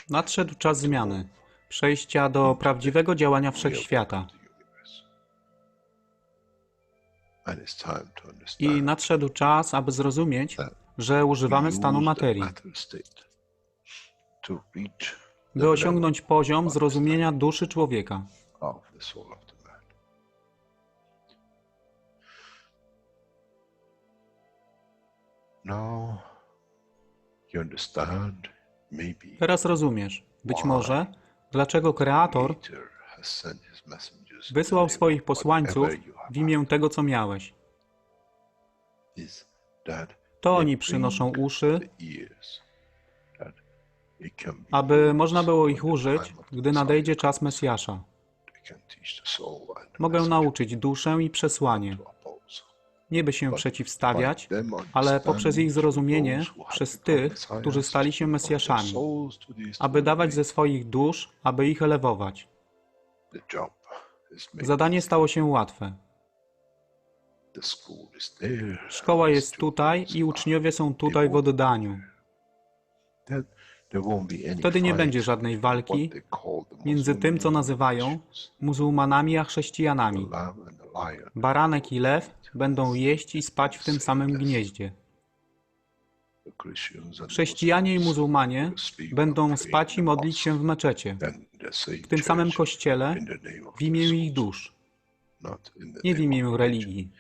Nadszedł czas zmiany, przejścia do prawdziwego działania wszechświata. I nadszedł czas, aby zrozumieć, że używamy stanu materii, by osiągnąć poziom zrozumienia duszy człowieka. Teraz rozumiesz, być może, dlaczego Kreator wysłał swoich posłańców w imię tego, co miałeś. To oni przynoszą uszy, aby można było ich użyć, gdy nadejdzie czas Mesjasza. Mogę nauczyć duszę i przesłanie, nie by się przeciwstawiać, ale poprzez ich zrozumienie przez tych, którzy stali się Mesjaszami, aby dawać ze swoich dusz, aby ich elewować. Zadanie stało się łatwe. Szkoła jest tutaj i uczniowie są tutaj w oddaniu. Wtedy nie będzie żadnej walki między tym, co nazywają muzułmanami a chrześcijanami. Baranek i lew będą jeść i spać w tym samym gnieździe. Chrześcijanie i muzułmanie będą spać i modlić się w meczecie, w tym samym kościele, w imię ich dusz, nie w imię religii,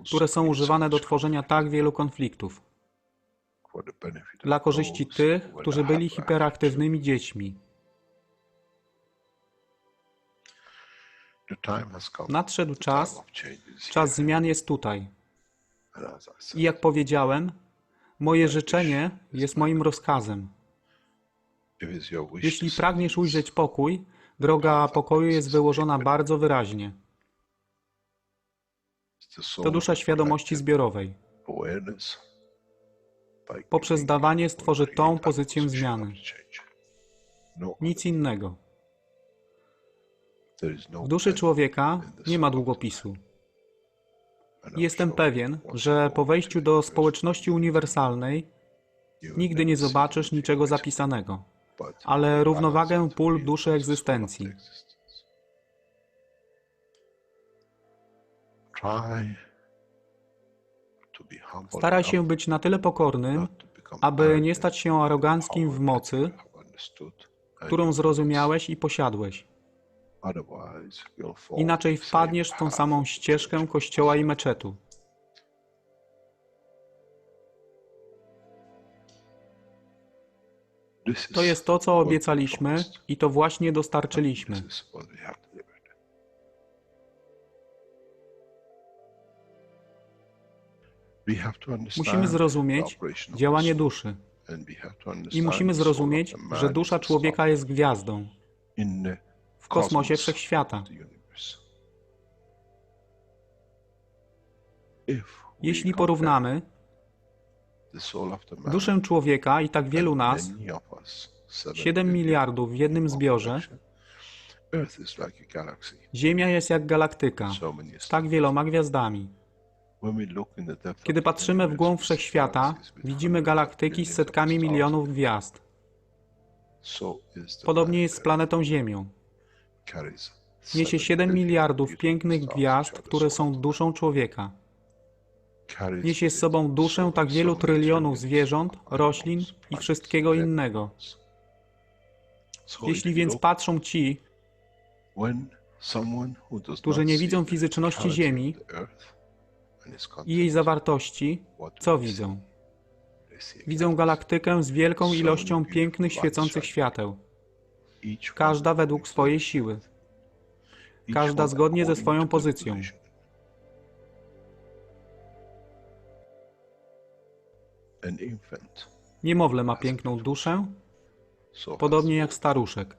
które są używane do tworzenia tak wielu konfliktów, dla korzyści tych, którzy byli hiperaktywnymi dziećmi. Nadszedł czas, czas zmian jest tutaj. I jak powiedziałem, moje życzenie jest moim rozkazem. Jeśli pragniesz ujrzeć pokój, droga pokoju jest wyłożona bardzo wyraźnie. To dusza świadomości zbiorowej. Poprzez dawanie stworzy tą pozycję zmiany. Nic innego. W duszy człowieka nie ma długopisu. Jestem pewien, że po wejściu do społeczności uniwersalnej nigdy nie zobaczysz niczego zapisanego, ale równowagę pól duszy egzystencji. Staraj się być na tyle pokornym, aby nie stać się aroganckim w mocy, którą zrozumiałeś i posiadłeś. Inaczej wpadniesz w tą samą ścieżkę kościoła i meczetu. To jest to, co obiecaliśmy i to właśnie dostarczyliśmy. Musimy zrozumieć działanie duszy i musimy zrozumieć, że dusza człowieka jest gwiazdą w kosmosie wszechświata. Jeśli porównamy duszę człowieka i tak wielu nas, 7 miliardów w jednym zbiorze, Ziemia jest jak galaktyka z tak wieloma gwiazdami. Kiedy patrzymy w głąb wszechświata, widzimy galaktyki z setkami milionów gwiazd. Podobnie jest z planetą Ziemią. Niesie 7 miliardów pięknych gwiazd, które są duszą człowieka. Niesie z sobą duszę tak wielu trylionów zwierząt, roślin i wszystkiego innego. Jeśli więc patrzą ci, którzy nie widzą fizyczności Ziemi i jej zawartości, co widzą? Widzą galaktykę z wielką ilością pięknych, świecących świateł. Każda według swojej siły. Każda zgodnie ze swoją pozycją. Niemowlę ma piękną duszę, podobnie jak staruszek.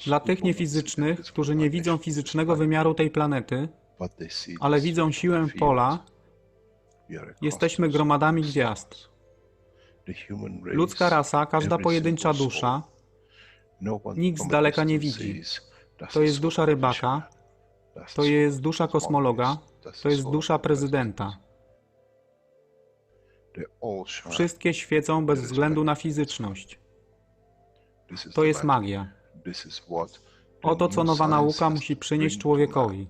Dla tych niefizycznych, którzy nie widzą fizycznego wymiaru tej planety, ale widzą siłę pola, jesteśmy gromadami gwiazd. Ludzka rasa, każda pojedyncza dusza, nikt z daleka nie widzi. To jest dusza rybaka, to jest dusza kosmologa, to jest dusza prezydenta. Wszystkie świecą bez względu na fizyczność. To jest magia. Oto, co nowa nauka musi przynieść człowiekowi.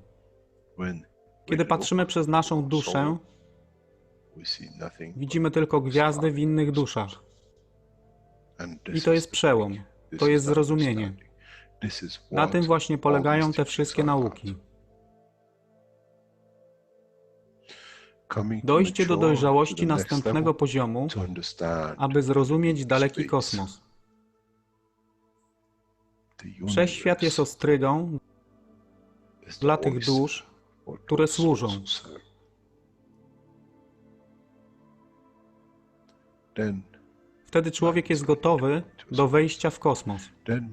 Kiedy patrzymy przez naszą duszę, widzimy tylko gwiazdy w innych duszach. I to jest przełom, to jest zrozumienie. Na tym właśnie polegają te wszystkie nauki. Dojście do dojrzałości następnego poziomu, aby zrozumieć daleki kosmos. Wszechświat jest ostrygą dla tych dusz, które służą. Wtedy człowiek jest gotowy do wejścia w kosmos.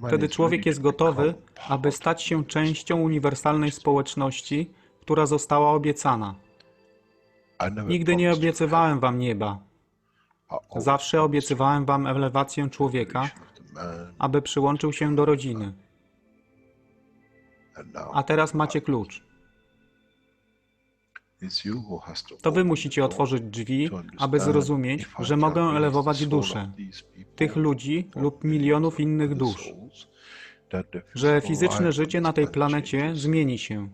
Wtedy człowiek jest gotowy, aby stać się częścią uniwersalnej społeczności, która została obiecana. Nigdy nie obiecywałem wam nieba. Zawsze obiecywałem wam elewację człowieka, aby przyłączył się do rodziny. A teraz macie klucz. To wy musicie otworzyć drzwi, aby zrozumieć, że mogę elewować duszę tych ludzi lub milionów innych dusz, że fizyczne życie na tej planecie zmieni się.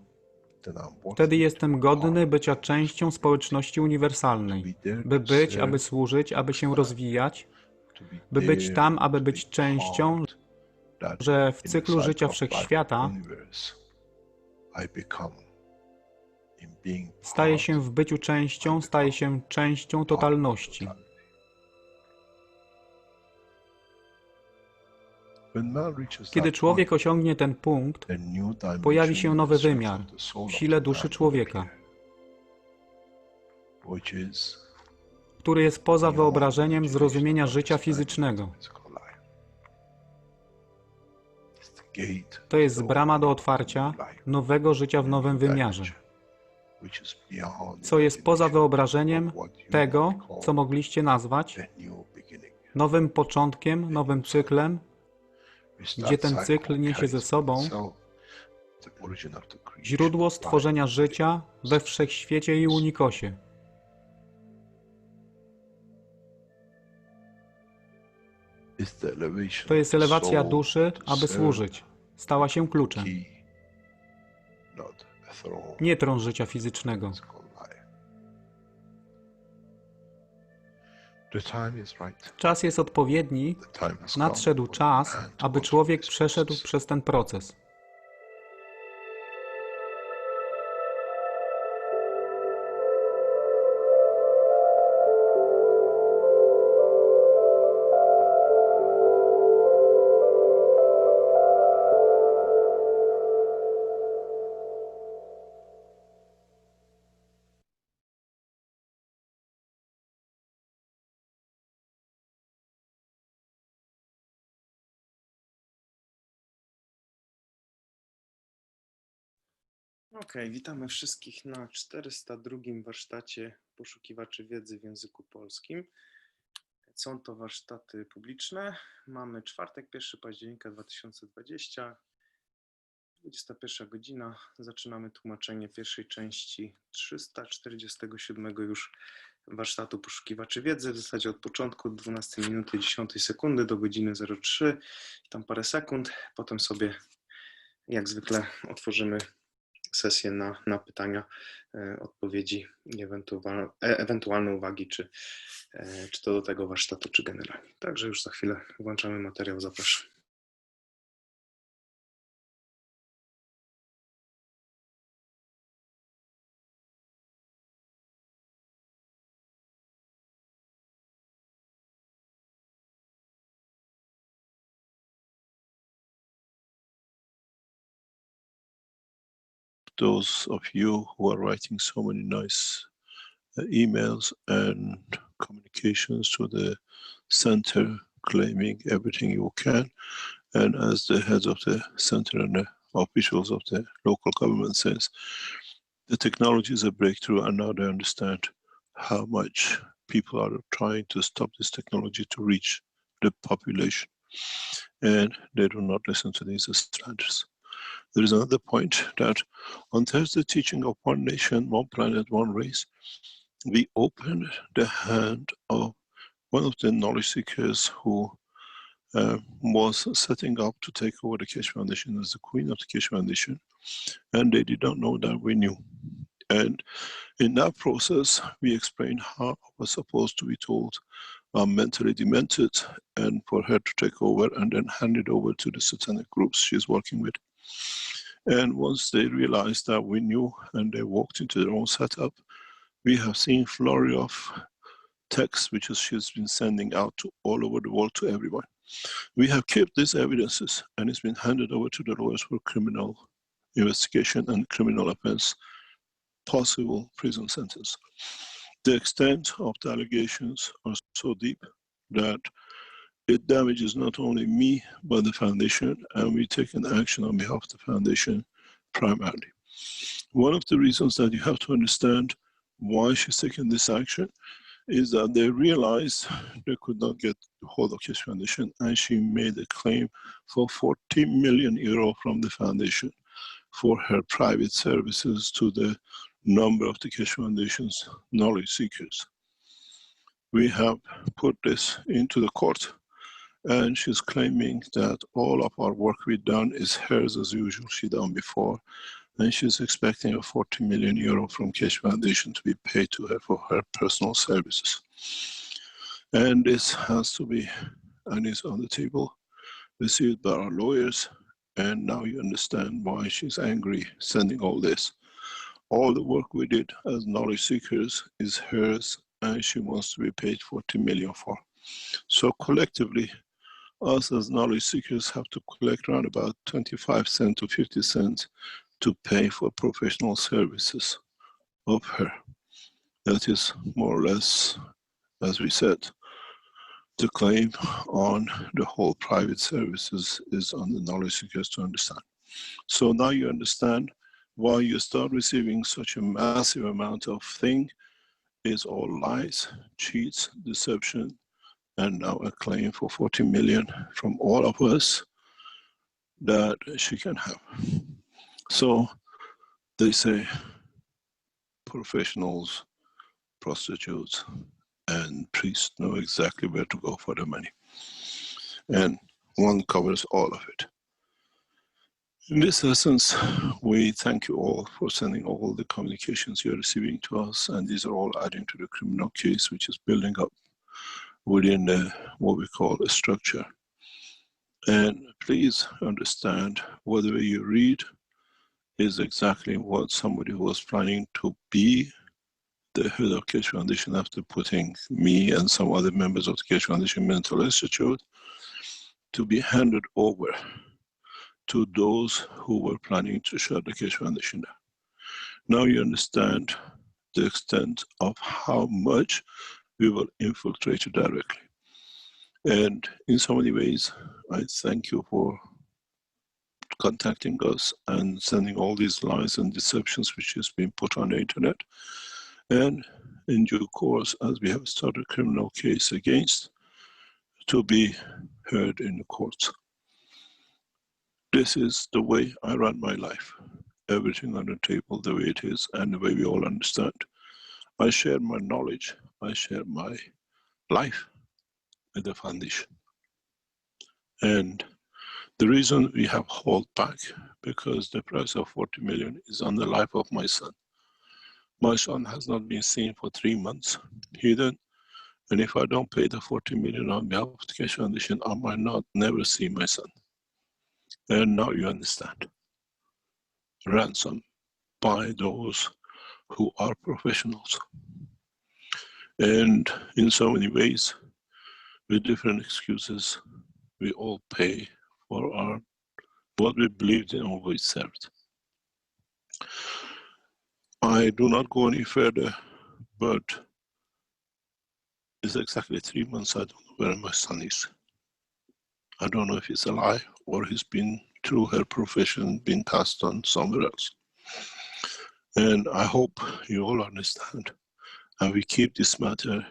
Wtedy jestem godny bycia częścią społeczności uniwersalnej, by być, aby służyć, aby się rozwijać, by być tam, aby być częścią, że w cyklu życia wszechświata staje się w byciu częścią, staje się częścią totalności. Kiedy człowiek osiągnie ten punkt, pojawi się nowy wymiar w sile duszy człowieka, który jest poza wyobrażeniem zrozumienia życia fizycznego. To jest brama do otwarcia nowego życia w nowym wymiarze, co jest poza wyobrażeniem tego, co mogliście nazwać nowym początkiem, nowym cyklem, gdzie ten cykl niesie ze sobą źródło stworzenia życia we wszechświecie i unikosie. To jest elewacja duszy, aby służyć. Stała się kluczem. Nie tron życia fizycznego. Czas jest odpowiedni, nadszedł czas, aby człowiek przeszedł przez ten proces. Okej, witamy wszystkich na 402 warsztacie poszukiwaczy wiedzy w języku polskim. Są to warsztaty publiczne. Mamy czwartek, 1 października 2020, 21 godzina. Zaczynamy tłumaczenie pierwszej części 347 już warsztatu poszukiwaczy wiedzy. W zasadzie od początku, od 12 minuty 10 sekundy do godziny 03, tam parę sekund. Potem sobie jak zwykle otworzymy sesję na pytania, odpowiedzi i ewentualne uwagi, czy to do tego warsztatu, czy generalnie. Także już za chwilę włączamy materiał, zapraszam. Those of you who are writing so many nice emails and communications to the center, claiming everything you can, and as the heads of the center and the officials of the local government says, the technology is a breakthrough, and now they understand how much people are trying to stop this technology to reach the population, and they do not listen to these standards. There is another point that on Thursday teaching of one nation, one planet, one race, we opened the hand of one of the knowledge seekers who was setting up to take over the Keshe Foundation as the queen of the Keshe Foundation, and they did not know that we knew. And in that process, we explained how I was supposed to be told I'm mentally demented, and for her to take over and then hand it over to the satanic groups she's working with. And once they realized that we knew and they walked into their own setup, we have seen flurry of texts which she's been sending out to all over the world to everyone. We have kept these evidences and it's been handed over to the lawyers for criminal investigation and criminal offense, possible prison sentence. The extent of the allegations are so deep that it damages not only me, but the foundation, and we take an action on behalf of the foundation primarily. One of the reasons that you have to understand why she's taking this action is that they realized they could not get hold of Keshe Foundation, and she made a claim for 40 million euro from the foundation for her private services to the number of the Keshe Foundation's knowledge seekers. We have put this into the court, and she's claiming that all of our work we've done is hers as usual, she done before, and she's expecting a 40 million euro from Keshe Foundation to be paid to her for her personal services. And this has to be, and is on the table, received by our lawyers, and now you understand why she's angry sending all this. All the work we did as knowledge seekers is hers, and she wants to be paid 40 million for. So collectively, us as knowledge seekers have to collect around about 25 cents to 50 cents to pay for professional services of her. That is more or less, as we said, the claim on the whole private services is on the knowledge seekers to understand. So now you understand why you start receiving such a massive amount of thing is all lies, cheats, deception, and now a claim for 40 million from all of us that she can have. So they say professionals, prostitutes, and priests know exactly where to go for the money. And one covers all of it. In this essence, we thank you all for sending all the communications you're receiving to us, and these are all adding to the criminal case, which is building up within what we call a structure. And please understand, whatever you read is exactly what somebody who was planning to be the head of Keshe Foundation after putting me and some other members of the Keshe Foundation Mental Institute to be handed over to those who were planning to shut the Keshe Foundation down. Now you understand the extent of how much we will infiltrate you directly. And in so many ways, I thank you for contacting us and sending all these lies and deceptions which has been put on the internet. And in due course, as we have started a criminal case against, to be heard in the courts. This is the way I run my life. Everything on the table the way it is and the way we all understand. I share my knowledge, I share my life with the foundation. And the reason we have held back, because the price of 40 million is on the life of my son. My son has not been seen for 3 months, hidden, and if I don't pay the 40 million on behalf of the Keshe Foundation, I might not never see my son. And now you understand. Ransom by those who are professionals. And in so many ways, with different excuses, we all pay for our what we believed in and what we served. I do not go any further, but it's exactly 3 months I don't know where my son is. I don't know if he's alive or he's been, through her profession, been passed on somewhere else. And I hope you all understand, and we keep this matter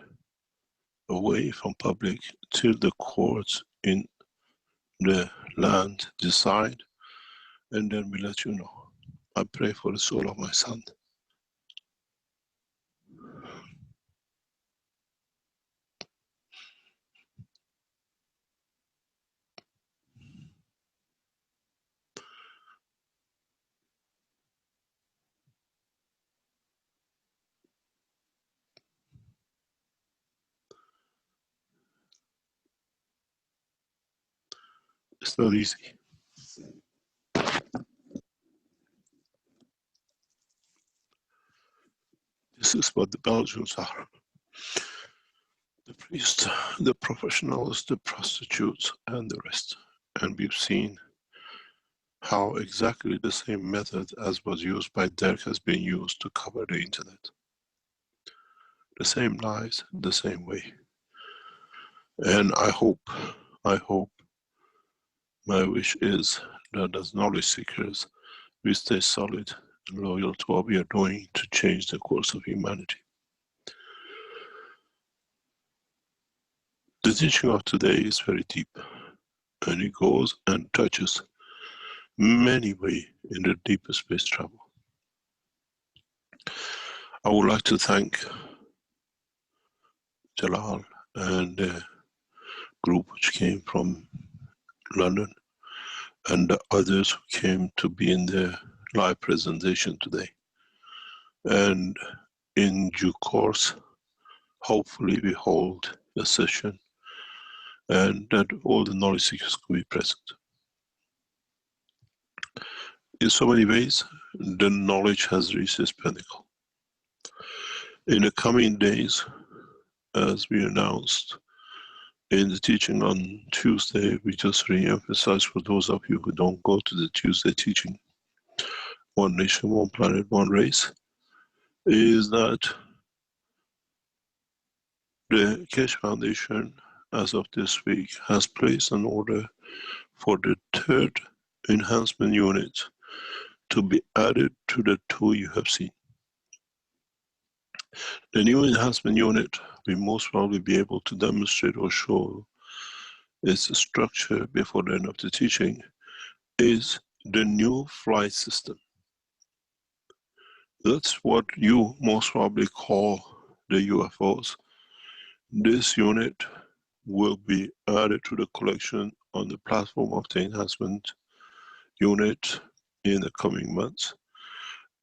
away from public till the courts in the land decide, and then we let you know. I pray for the soul of my son. It's not easy. This is what the Belgians are. The priests, the professionals, the prostitutes, and the rest. And we've seen how exactly the same method as was used by Dirk has been used to cover the internet. The same lies, the same way. And I hope, my wish is that as knowledge seekers, we stay solid and loyal to what we are doing to change the course of humanity. The teaching of today is very deep, and it goes and touches many ways in the deepest space travel. I would like to thank Jalal and the group which came from London and the others who came to be in the live presentation today. And in due course, hopefully we hold a session and that all the knowledge seekers could be present. In so many ways, the knowledge has reached its pinnacle. In the coming days, as we announced in the teaching on Tuesday, we just re-emphasize for those of you who don't go to the Tuesday teaching, One Nation, One Planet, One Race, is that the Keshe Foundation, as of this week, has placed an order for the third enhancement unit to be added to the two you have seen. The new enhancement unit will most probably be able to demonstrate or show its structure before the end of the teaching, is the new flight system. That's what you most probably call the UFOs. This unit will be added to the collection on the platform of the enhancement unit in the coming months,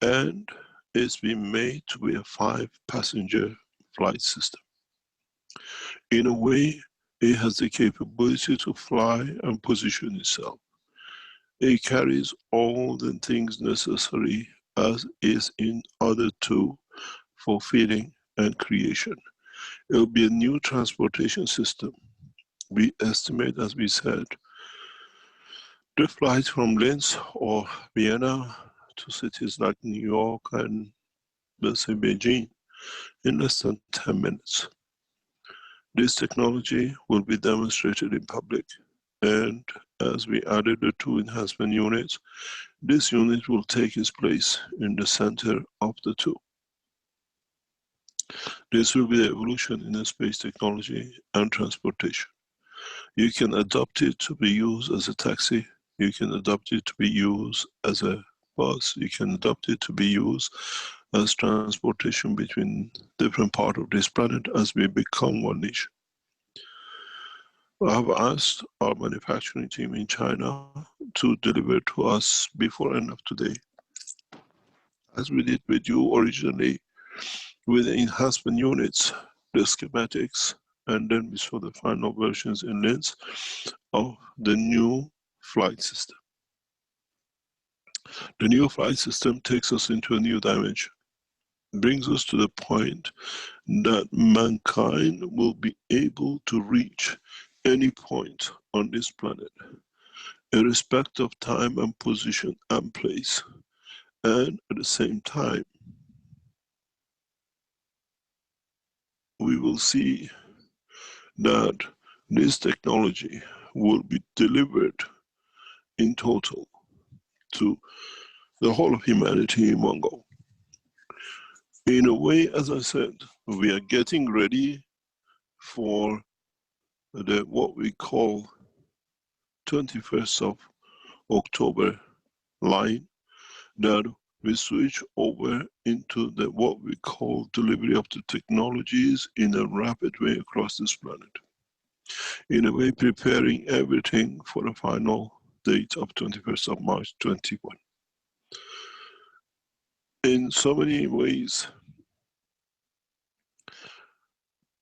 and it's been made to be a 5-passenger flight system. In a way, it has the capability to fly and position itself. It carries all the things necessary as is in other two for feeding and creation. It will be a new transportation system. We estimate, as we said, the flight from Linz or Vienna to cities like New York and, let's say, Beijing in less than 10 minutes. This technology will be demonstrated in public, and as we added the two enhancement units, this unit will take its place in the center of the two. This will be the evolution in the space technology and transportation. You can adopt it to be used as a taxi, you can adopt it to be used as a bus, you can adopt it to be used as transportation between different parts of this planet as we become one nation. I have asked our manufacturing team in China to deliver to us before end of today, as we did with you originally, with the enhancement units, the schematics, and then we saw the final versions in Linz of the new flight system. The new flight system takes us into a new dimension, brings us to the point that mankind will be able to reach any point on this planet, irrespective of time and position and place. And at the same time, we will see that this technology will be delivered in total to the whole of humanity in one go. In a way, as I said, we are getting ready for the what we call 21st of October line, that we switch over into the what we call delivery of the technologies in a rapid way across this planet. In a way, preparing everything for the final date of 21st of March 21. In so many ways,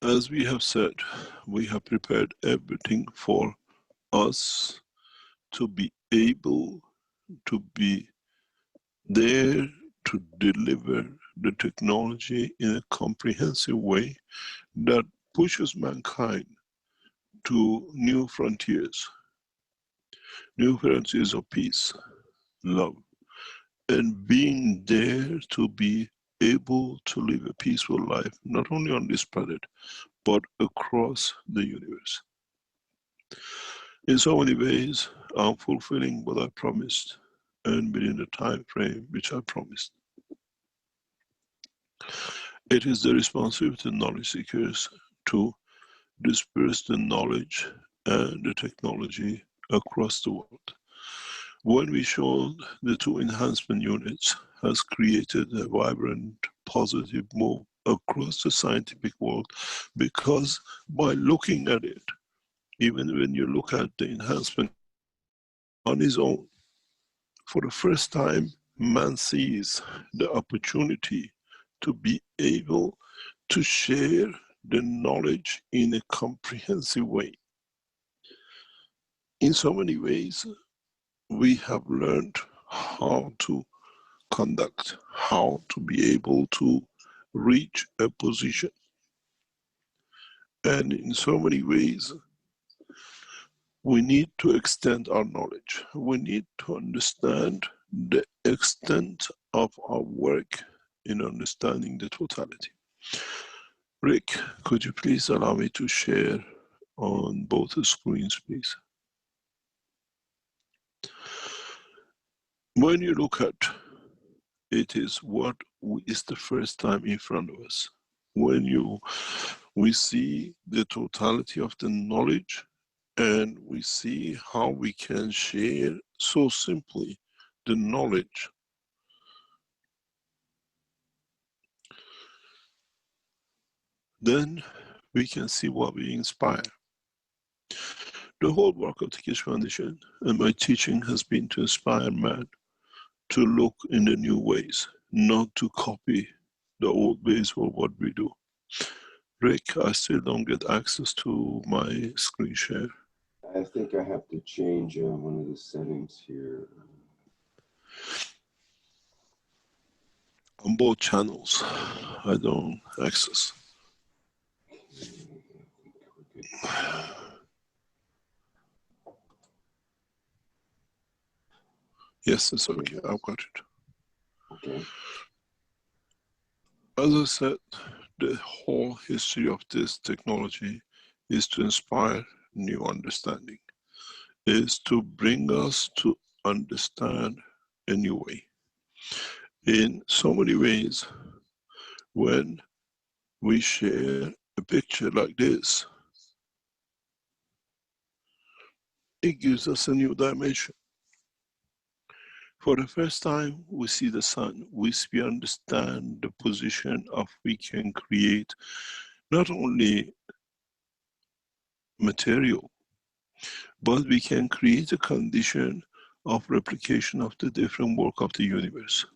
as we have said, we have prepared everything for us to be able to be there to deliver the technology in a comprehensive way that pushes mankind to new frontiers of peace, love, and being there to be able to live a peaceful life, not only on this planet, but across the universe. In so many ways, I'm fulfilling what I promised and within the time frame which I promised. It is the responsibility of knowledge seekers to disperse the knowledge and the technology across the world. When we showed the 2 enhancement units has created a vibrant, positive move across the scientific world, because by looking at it, even when you look at the enhancement on its own, for the first time, man sees the opportunity to be able to share the knowledge in a comprehensive way. In so many ways, we have learned how to conduct, how to be able to reach a position. And in so many ways, we need to extend our knowledge. We need to understand the extent of our work in understanding the totality. Rick, could you please allow me to share on both the screens, please? When you look at it, is what is the first time in front of us. When we see the totality of the knowledge, and we see how we can share so simply the knowledge. Then we can see what we inspire. The whole work of the Keshe Foundation and my teaching has been to inspire man to look in the new ways, not to copy the old ways of what we do. Rick, I still don't get access to my screen share. I think I have to change one of the settings here. On both channels, I don't access. Yes, it's okay. I've got it. Okay. As I said, the whole history of this technology is to inspire new understanding, is to bring us to understand a new way. In so many ways, when we share a picture like this, it gives us a new dimension. For the first time, we see the sun. We understand the position of we can create not only material, but we can create a condition of replication of the different work of the universe.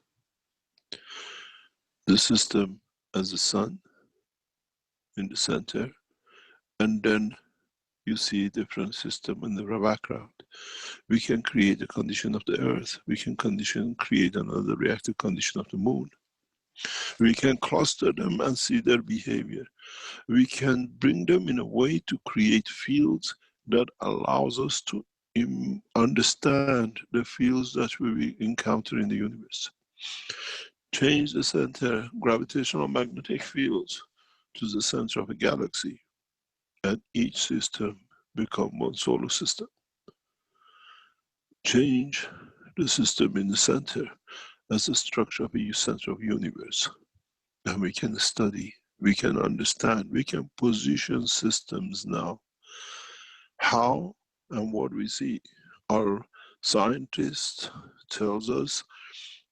The system as the sun in the center, and then you see different system in the background. We can create a condition of the earth. We can create another reactive condition of the moon. We can cluster them and see their behavior. We can bring them in a way to create fields that allows us to understand the fields that we encounter in the universe. Change the center gravitational magnetic fields to the center of a galaxy, and each system become one solar system. Change the system in the center as the structure of a center of universe. And we can study, we can understand, we can position systems now. How and what we see. Our scientist tells us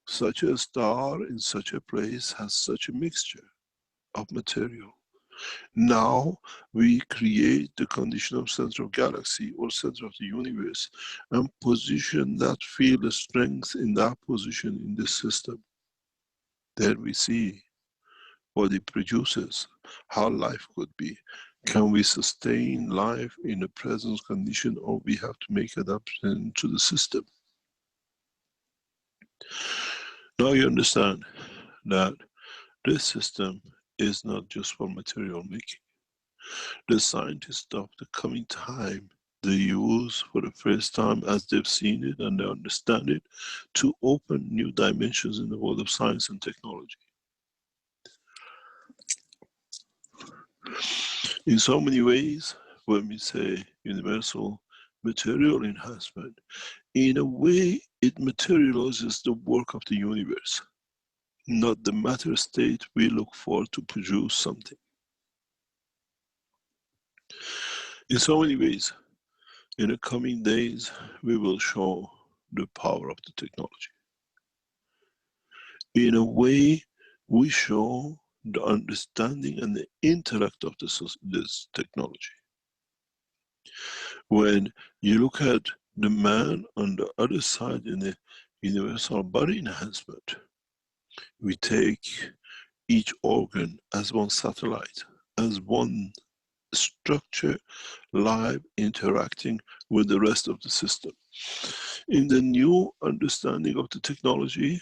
such a star in such a place has such a mixture of material. Now we create the condition of center of galaxy or center of the universe and position that field of strength in that position in this system. Then we see what it produces, how life could be. Can we sustain life in a present condition, or we have to make adaptation to the system? Now you understand that this system is not just for material making. The scientists of the coming time, they use for the first time as they've seen it and they understand it to open new dimensions in the world of science and technology. In so many ways, when we say universal material enhancement, in a way it materializes the work of the universe, not the matter state we look for to produce something. In so many ways, in the coming days, we will show the power of the technology. In a way, we show the understanding and the intellect of this technology. When you look at the man on the other side in the universal body enhancement, we take each organ as one satellite, as one structure, live interacting with the rest of the system. In the new understanding of the technology,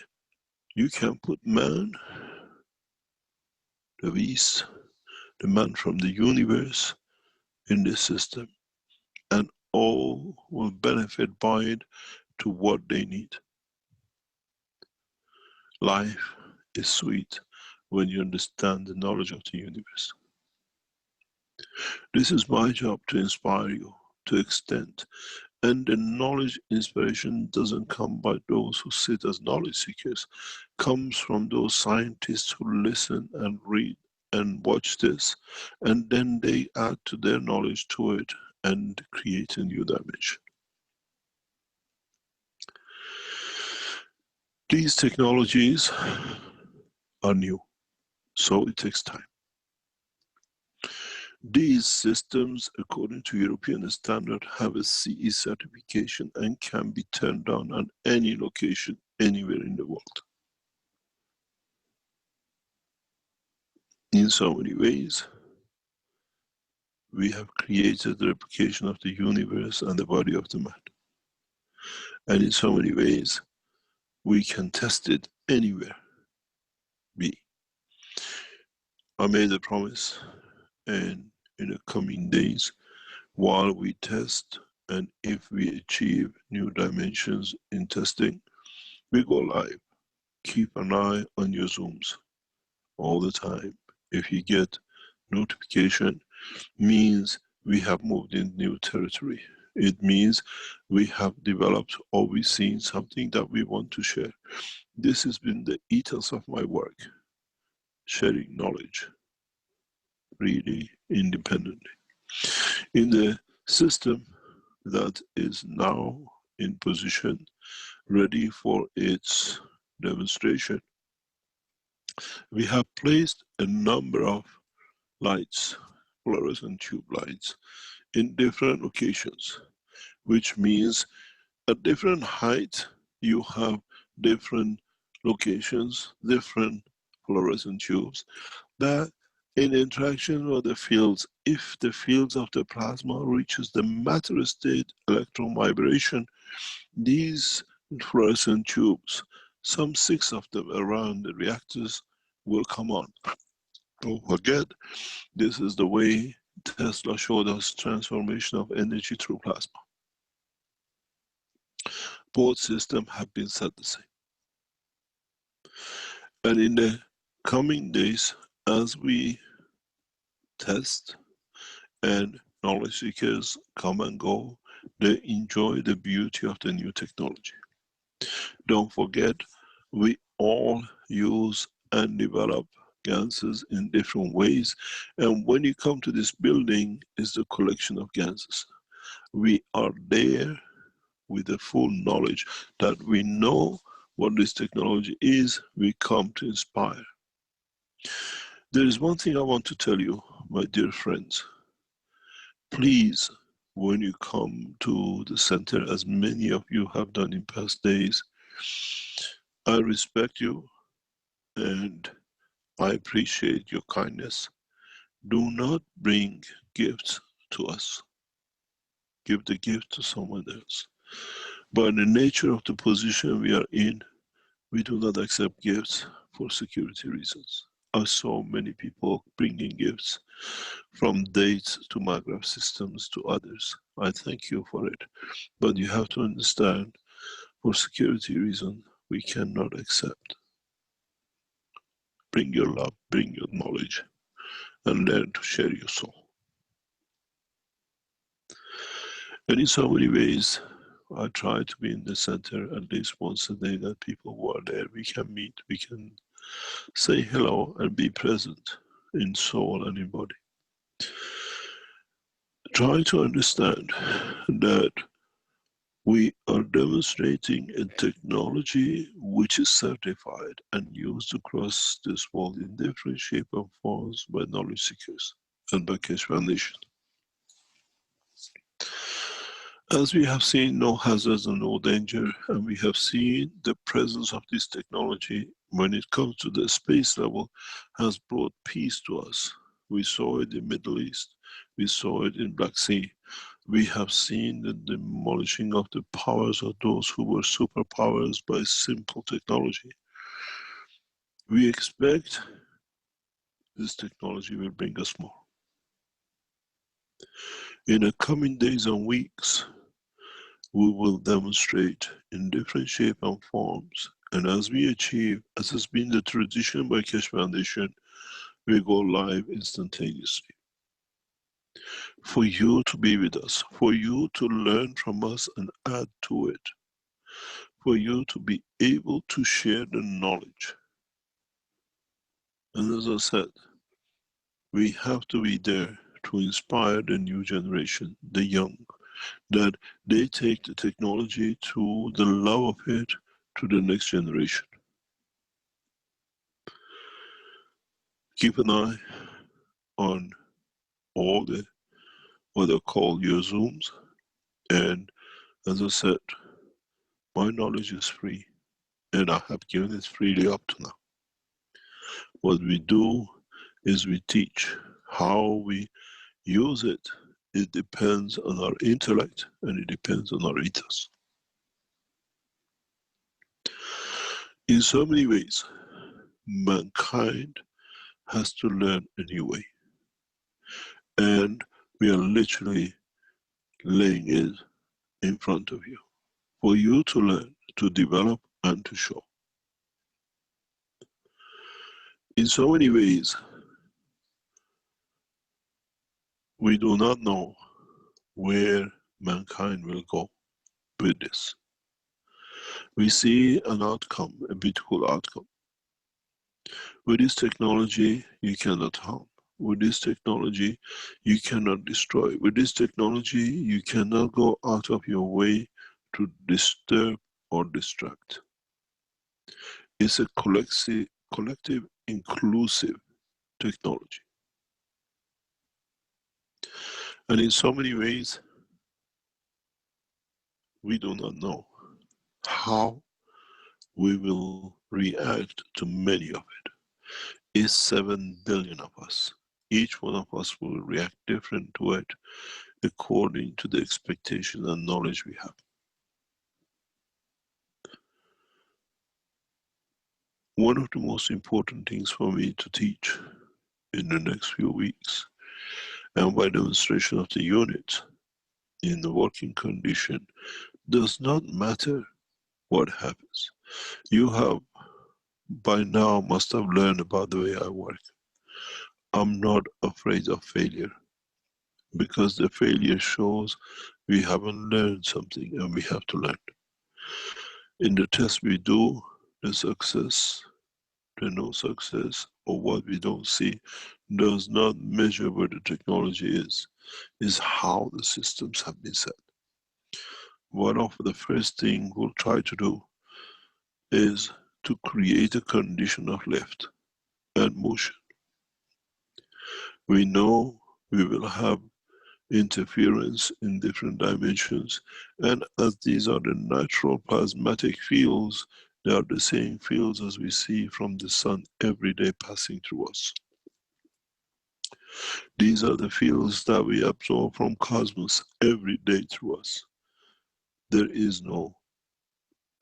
you can put man, the beast, the man from the universe in this system, and all will benefit by it to what they need. Life is sweet when you understand the knowledge of the universe. This is my job, to inspire you, to extend. And the knowledge inspiration doesn't come by those who sit as knowledge seekers, comes from those scientists who listen and read and watch this, and then they add to their knowledge to it and create a new dimension. These technologies are new, so it takes time. These systems, according to European standard, have a CE certification and can be turned on any location, anywhere in the world. In so many ways, we have created the replication of the universe and the body of the man. And in so many ways, we can test it anywhere. I made a promise, and in the coming days, while we test, and if we achieve new dimensions in testing, we go live. Keep an eye on your Zooms all the time. If you get notification, means we have moved in new territory. It means we have developed or we've seen something that we want to share. This has been the ethos of my work, sharing knowledge, really independently. In the system that is now in position, ready for its demonstration, we have placed a number of lights, fluorescent tube lights, in different locations, which means at different height, you have different locations, different fluorescent tubes, that in interaction with the fields, if the fields of the plasma reaches the matter state electron vibration, these fluorescent tubes, some 6 of them around the reactors, will come on. Don't forget, this is the way Tesla showed us transformation of energy through plasma. Both systems have been set the same. And in the coming days, as we test and knowledge seekers come and go, they enjoy the beauty of the new technology. Don't forget, we all use and develop ganses in different ways. And when you come to this building, it's the collection of ganses. We are there with the full knowledge that we know what this technology is. We come to inspire. There is one thing I want to tell you, my dear friends. Please, when you come to the center, as many of you have done in past days, I respect you and I appreciate your kindness. do not bring gifts to us. Give the gift to someone else. By the nature of the position we are in, we do not accept gifts for security reasons. I saw many people bringing gifts, from dates to Maghreb systems to others. I thank you for it. But you have to understand, for security reasons, we cannot accept. Bring your love, bring your knowledge, and learn to share your soul. And in so many ways, I try to be in the center at least once a day, that people who are there, we can meet, we can say hello and be present in soul and in body. Try to understand that we are demonstrating a technology which is certified and used across this world in different shapes and forms by knowledge seekers and by Keshe Foundation. As we have seen, no hazards and no danger, and we have seen the presence of this technology when it comes to the space level has brought peace to us. We saw it in Middle East, we saw it in Black Sea. We have seen the demolishing of the powers of those who were superpowers by simple technology. We expect this technology will bring us more. In the coming days and weeks, we will demonstrate in different shapes and forms. And as we achieve, as has been the tradition by Keshe Foundation, we go live instantaneously. For you to be with us, for you to learn from us and add to it, for you to be able to share the knowledge. And as I said, we have to be there to inspire the new generation, the young, that they take the technology to the love of it to the next generation. Keep an eye on all the what I call your Zooms, and as I said, my knowledge is free and I have given it freely up to now. What we do is we teach. How we use it, it depends on our intellect and it depends on our ethos. In so many ways, mankind has to learn a new way. And we are literally laying it in front of you for you to learn, to develop, and to show. In so many ways, we do not know where mankind will go with this. We see an outcome, a beautiful outcome. With this technology, you cannot harm. With this technology, you cannot destroy. With this technology, you cannot go out of your way to disturb or distract. It's a collective, inclusive technology. And in so many ways, we do not know how we will react to many of it. It's 7 billion of us. Each one of us will react different to it according to the expectation and knowledge we have. One of the most important things for me to teach in the next few weeks, and by demonstration of the unit in the working condition, does not matter what happens. You have by now must have learned about the way I work. I'm not afraid of failure, because the failure shows we haven't learned something and we have to learn. In the test we do, the success, the no success, or what we don't see does not measure where the technology is how the systems have been set. One of the first things we'll try to do is to create a condition of lift and motion. We know we will have interference in different dimensions, and as these are the natural plasmatic fields, they are the same fields as we see from the sun every day passing through us. These are the fields that we absorb from cosmos every day through us. There is no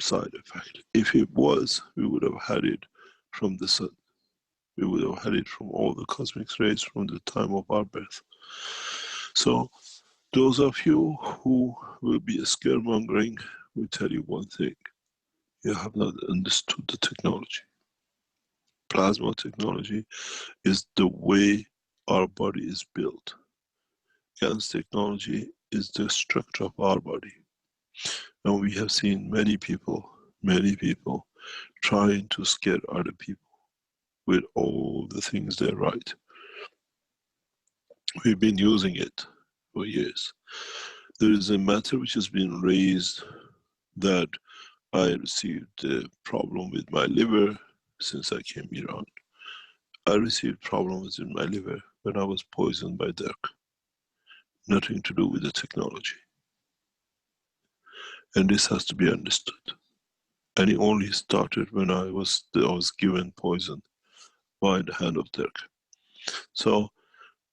side effect. If it was, we would have had it from the sun. We would have had it from all the cosmic rays from the time of our birth. So those of you who will be scaremongering will tell you one thing: you have not understood the technology. Plasma technology is the way our body is built. GANS technology is the structure of our body. And we have seen many people trying to scare other people with all the things they write. We've been using it for years. There is a matter which has been raised that I received a problem with my liver since I came Iran. I received problems in my liver when I was poisoned by Dirk. Nothing to do with the technology. And this has to be understood. And it only started when I was given poison by the hand of Dirk. So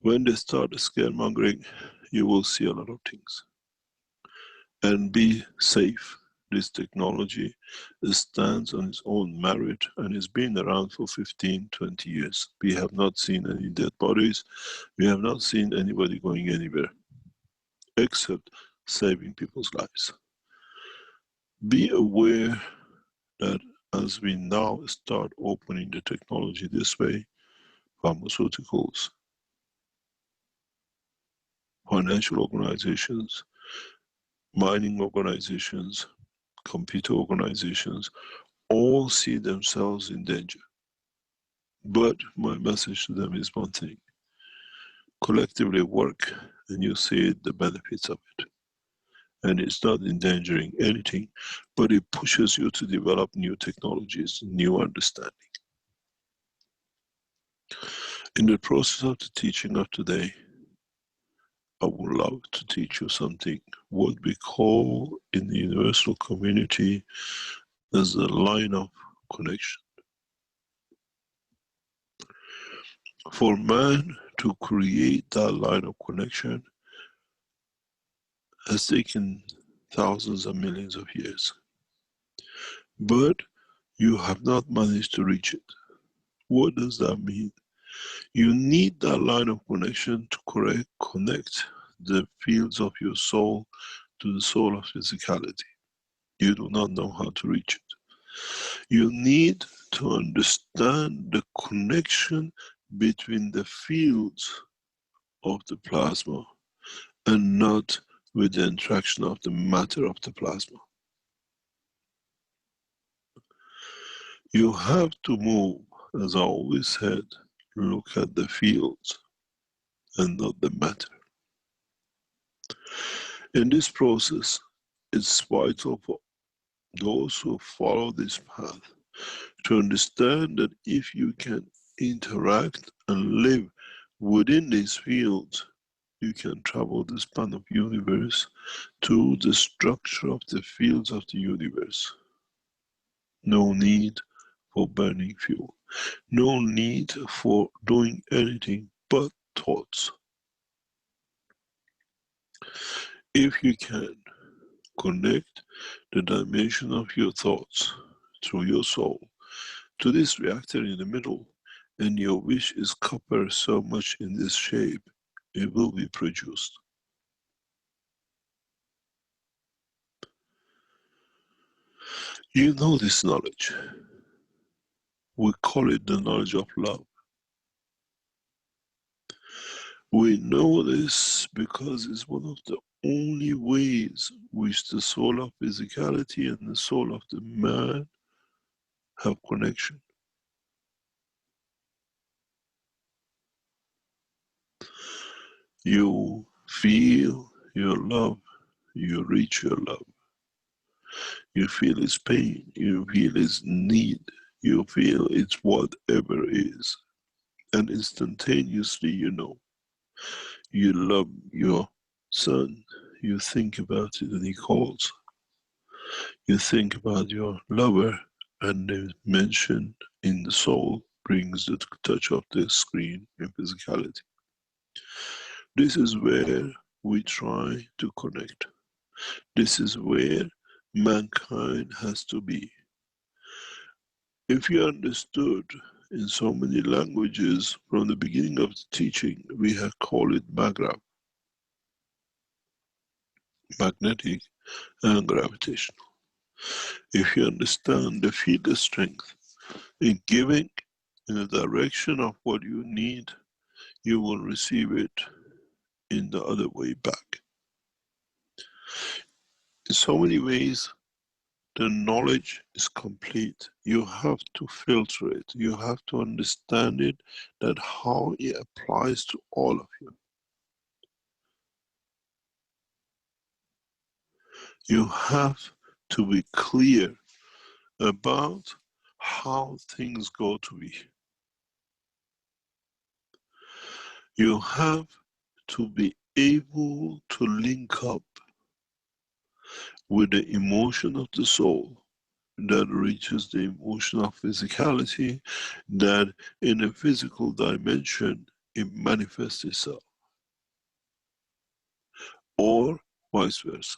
when they start scaremongering, you will see a lot of things. And be safe. This technology stands on its own merit and has been around for 15, 20 years. We have not seen any dead bodies. We have not seen anybody going anywhere except saving people's lives. Be aware that as we now start opening the technology this way, pharmaceuticals, financial organizations, mining organizations, computer organizations, all see themselves in danger. But my message to them is one thing: collectively work and you see the benefits of it. And it's not endangering anything, but it pushes you to develop new technologies, new understanding. In the process of the teaching of today, I would love to teach you something, what we call in the universal community as a line of connection. For man to create that line of connection has taken thousands and millions of years. But you have not managed to reach it. What does that mean? You need that line of connection to connect the fields of your soul to the soul of physicality. You do not know how to reach it. You need to understand the connection between the fields of the plasma and not with the interaction of the matter of the plasma. You have to move, as I always said, look at the fields and not the matter. In this process, it's vital for those who follow this path to understand that if you can interact and live within these fields, you can travel the span of universe to the structure of the fields of the universe. No need for burning fuel. No need for doing anything but thoughts. If you can connect the dimension of your thoughts through your soul to this reactor in the middle, and your wish is copper so much in this shape, it will be produced. You know this knowledge. We call it the knowledge of love. We know this because it's one of the only ways which the soul of physicality and the soul of the man have connection. You feel your love, you reach your love. You feel his pain, you feel his need, you feel it's whatever is. And instantaneously you know. You love your son, you think about it and he calls. You think about your lover and the mention in the soul brings the touch of the screen in physicality. This is where we try to connect. This is where mankind has to be. If you understood in so many languages from the beginning of the teaching, we have called it magrab, magnetic and gravitational. If you understand the field strength in giving in the direction of what you need, you will receive it in the other way back. In so many ways, the knowledge is complete. You have to filter it. You have to understand it, that how it applies to all of you. You have to be clear about how things go to be. You have to be able to link up with the emotion of the soul that reaches the emotion of physicality, that in a physical dimension it manifests itself, or vice versa.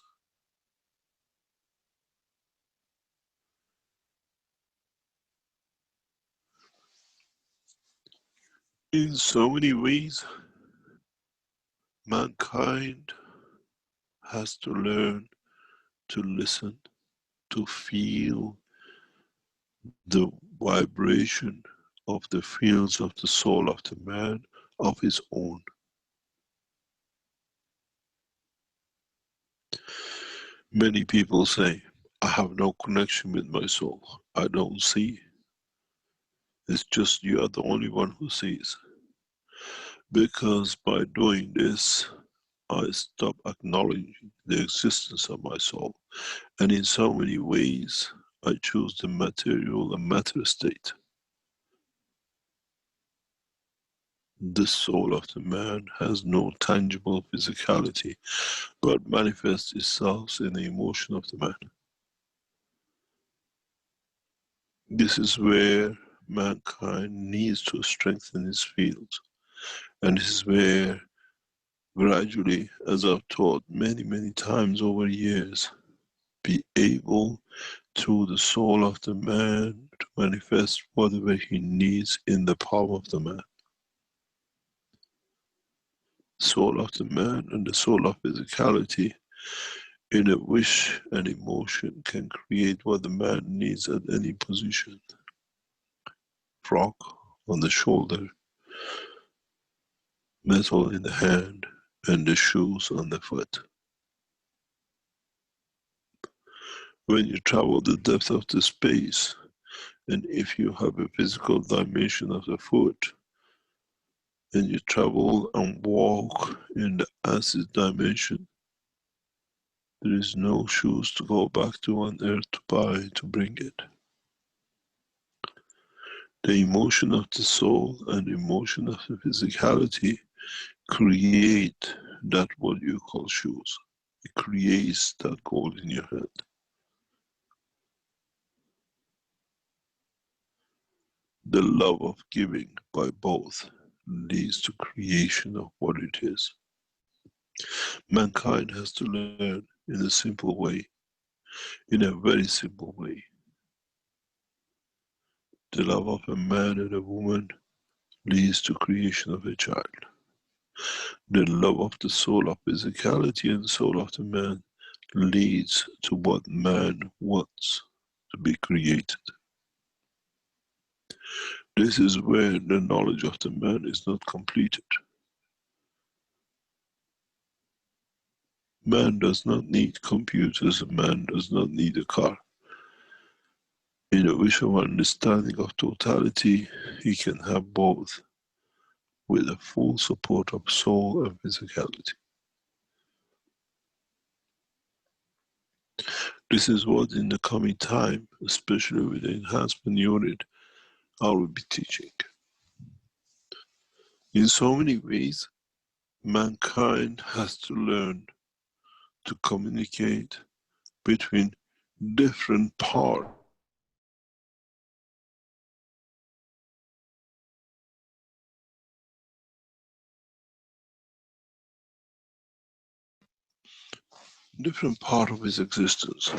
In so many ways, mankind has to learn to listen, to feel the vibration of the fields of the soul of the man of his own. Many people say, I have no connection with my soul. I don't see. It's just you are the only one who sees. Because by doing this, I stop acknowledging the existence of my soul. And in so many ways, I choose the material and matter state. The soul of the man has no tangible physicality, but manifests itself in the emotion of the man. This is where mankind needs to strengthen its fields. And this is where gradually, as I've taught many times over years, be able through the soul of the man to manifest whatever he needs in the palm of the man. Soul of the man and the soul of physicality in a wish and emotion can create what the man needs at any position. Frock on the shoulder, metal in the hand, and the shoes on the foot. When you travel the depth of the space, and if you have a physical dimension of the foot, and you travel and walk in the acid dimension, there is no shoes to go back to on earth to buy to bring it. The emotion of the soul and the emotion of the physicality create that what you call shoes. It creates that gold in your hand. The love of giving by both leads to creation of what it is. Mankind has to learn in a simple way, in a very simple way. The love of a man and a woman leads to creation of a child. The love of the soul of physicality and soul of the man leads to what man wants to be created. This is where the knowledge of the man is not completed. Man does not need computers, man does not need a car. In a visual understanding of totality, he can have both with the full support of soul and physicality. This is what in the coming time, especially with the enhancement unit, I will be teaching. In so many ways, mankind has to learn to communicate between different parts different part of his existence,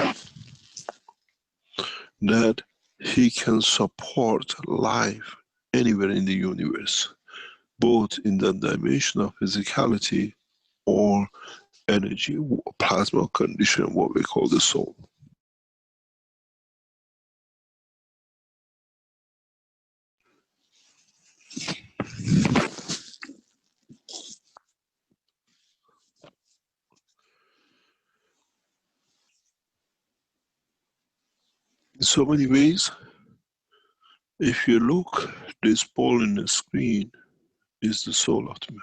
that he can support life anywhere in the universe, both in the dimension of physicality or energy, plasma condition, what we call the soul. In so many ways, if you look, this ball in the screen is the soul of the man.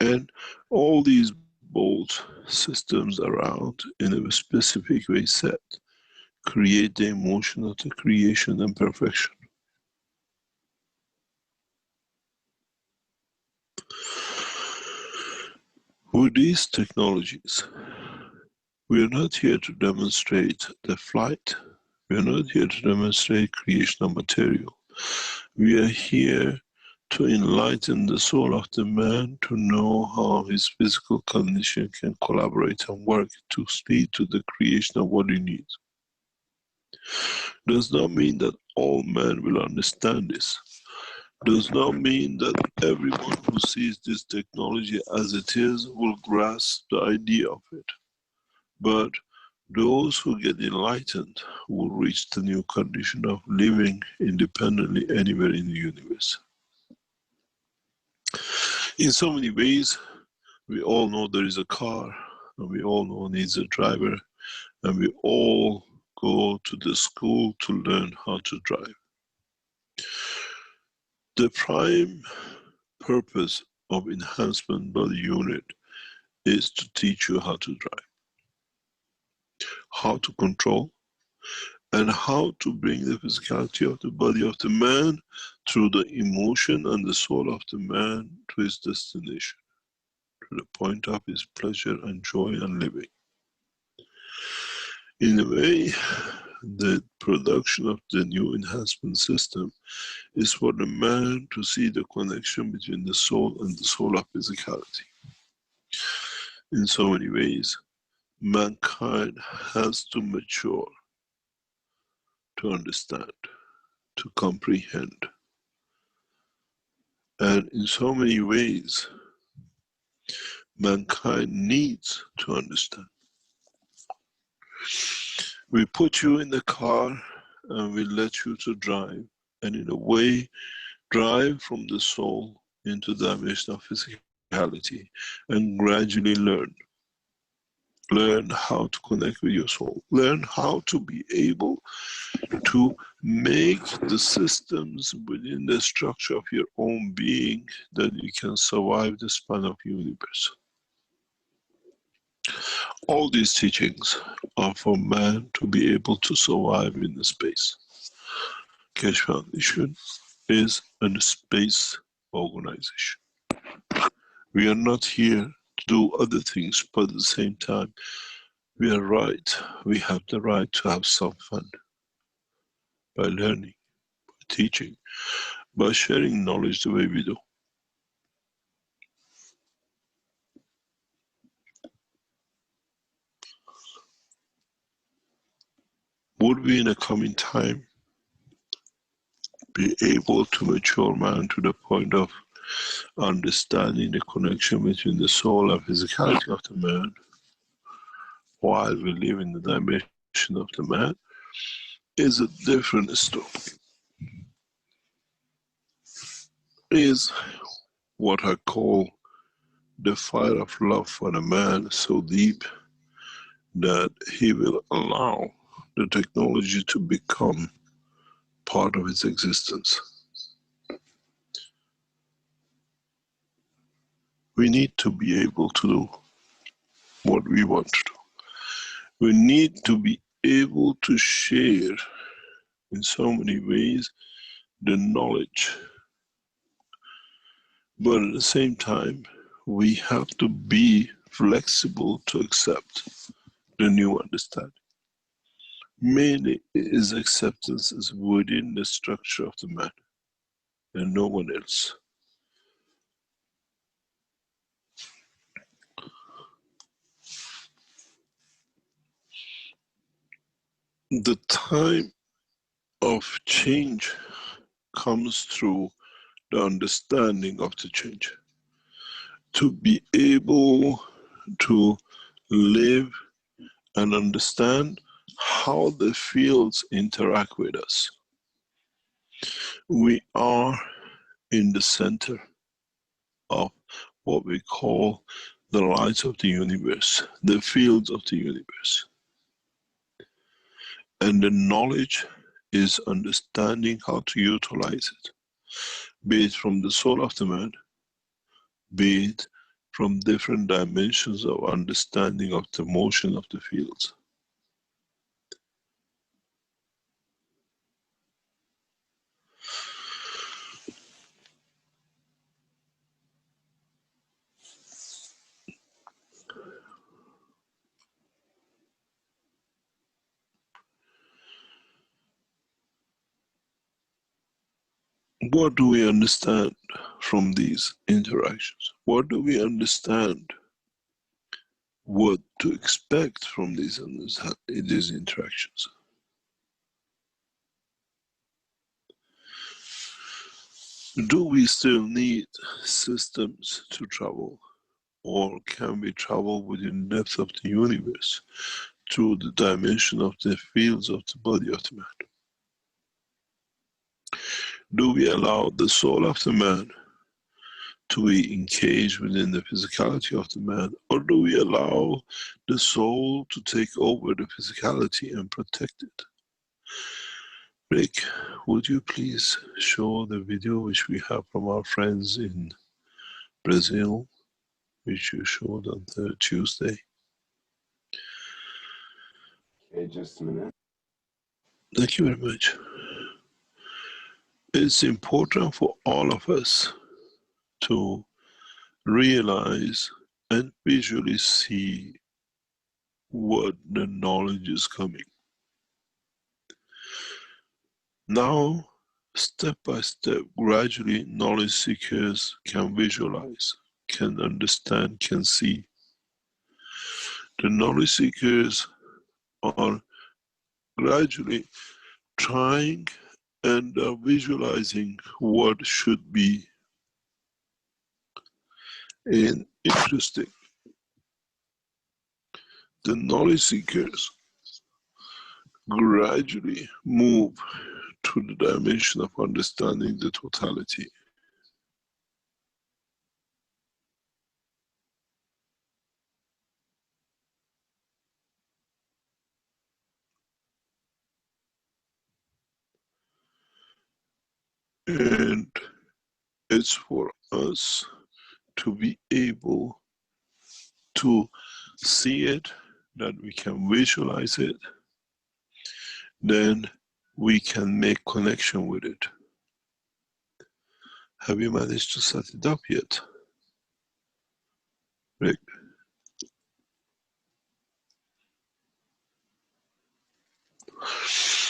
And all these bolt systems around in a specific way set create the emotion of the creation and perfection. With these technologies, we are not here to demonstrate the flight. We are not here to demonstrate creation of material. We are here to enlighten the soul of the man to know how his physical condition can collaborate and work to lead to the creation of what he needs. Does not mean that all men will understand this. Does not mean that everyone who sees this technology as it is will grasp the idea of it. But those who get enlightened will reach the new condition of living independently anywhere in the universe. In so many ways, we all know there is a car, and we all know it needs a driver, and we all go to the school to learn how to drive. The prime purpose of enhancement body unit is to teach you how to drive, how to control, and how to bring the physicality of the body of the man through the emotion and the soul of the man to his destination, to the point of his pleasure and joy and living. In a way, the production of the new enhancement system is for the man to see the connection between the soul and the soul of physicality. In so many ways, mankind has to mature to understand, to comprehend. And in so many ways, mankind needs to understand. We put you in the car and we let you to drive, and in a way, drive from the soul into the dimension of physicality and gradually learn. Learn how to connect with your soul. Learn how to be able to make the systems within the structure of your own being that you can survive the span of the universe. All these teachings are for man to be able to survive in the space. Keshe Foundation is a space organization. We are not here to do other things, but at the same time, we are right. We have the right to have some fun by learning, by teaching, by sharing knowledge the way we do. Would we in a coming time be able to mature man to the point of understanding the connection between the soul and physicality of the man while we live in the dimension of the man is a different story. Is what I call the fire of love for the man so deep that he will allow the technology to become part of his existence. We need to be able to do what we want to do. We need to be able to share in so many ways the knowledge. But at the same time, we have to be flexible to accept the new understanding. Mainly, his acceptance is within the structure of the man and no one else. The time of change comes through the understanding of the change. To be able to live and understand how the fields interact with us. We are in the center of what we call the lights of the universe, the fields of the universe. And the knowledge is understanding how to utilize it, be it from the soul of the man, be it from different dimensions of understanding of the motion of the fields. What do we understand from these interactions? What do we understand? What to expect from these interactions? Do we still need systems to travel? Or can we travel within the depth of the universe through the dimension of the fields of the body of the man? Do we allow the soul of the man to be engaged within the physicality of the man, or do we allow the soul to take over the physicality and protect it? Rick, would you please show the video which we have from our friends in Brazil, which you showed on the Tuesday? Okay, just a minute. Thank you very much. It's important for all of us to realize and visually see what the knowledge is coming. Now, step by step, gradually, knowledge seekers can visualize, can understand, can see. The knowledge seekers are gradually trying and visualizing what should be interesting. The knowledge seekers gradually move to the dimension of understanding the totality. And it's for us to be able to see it, that we can visualize it, then we can make connection with it. Have you managed to set it up yet, Rick?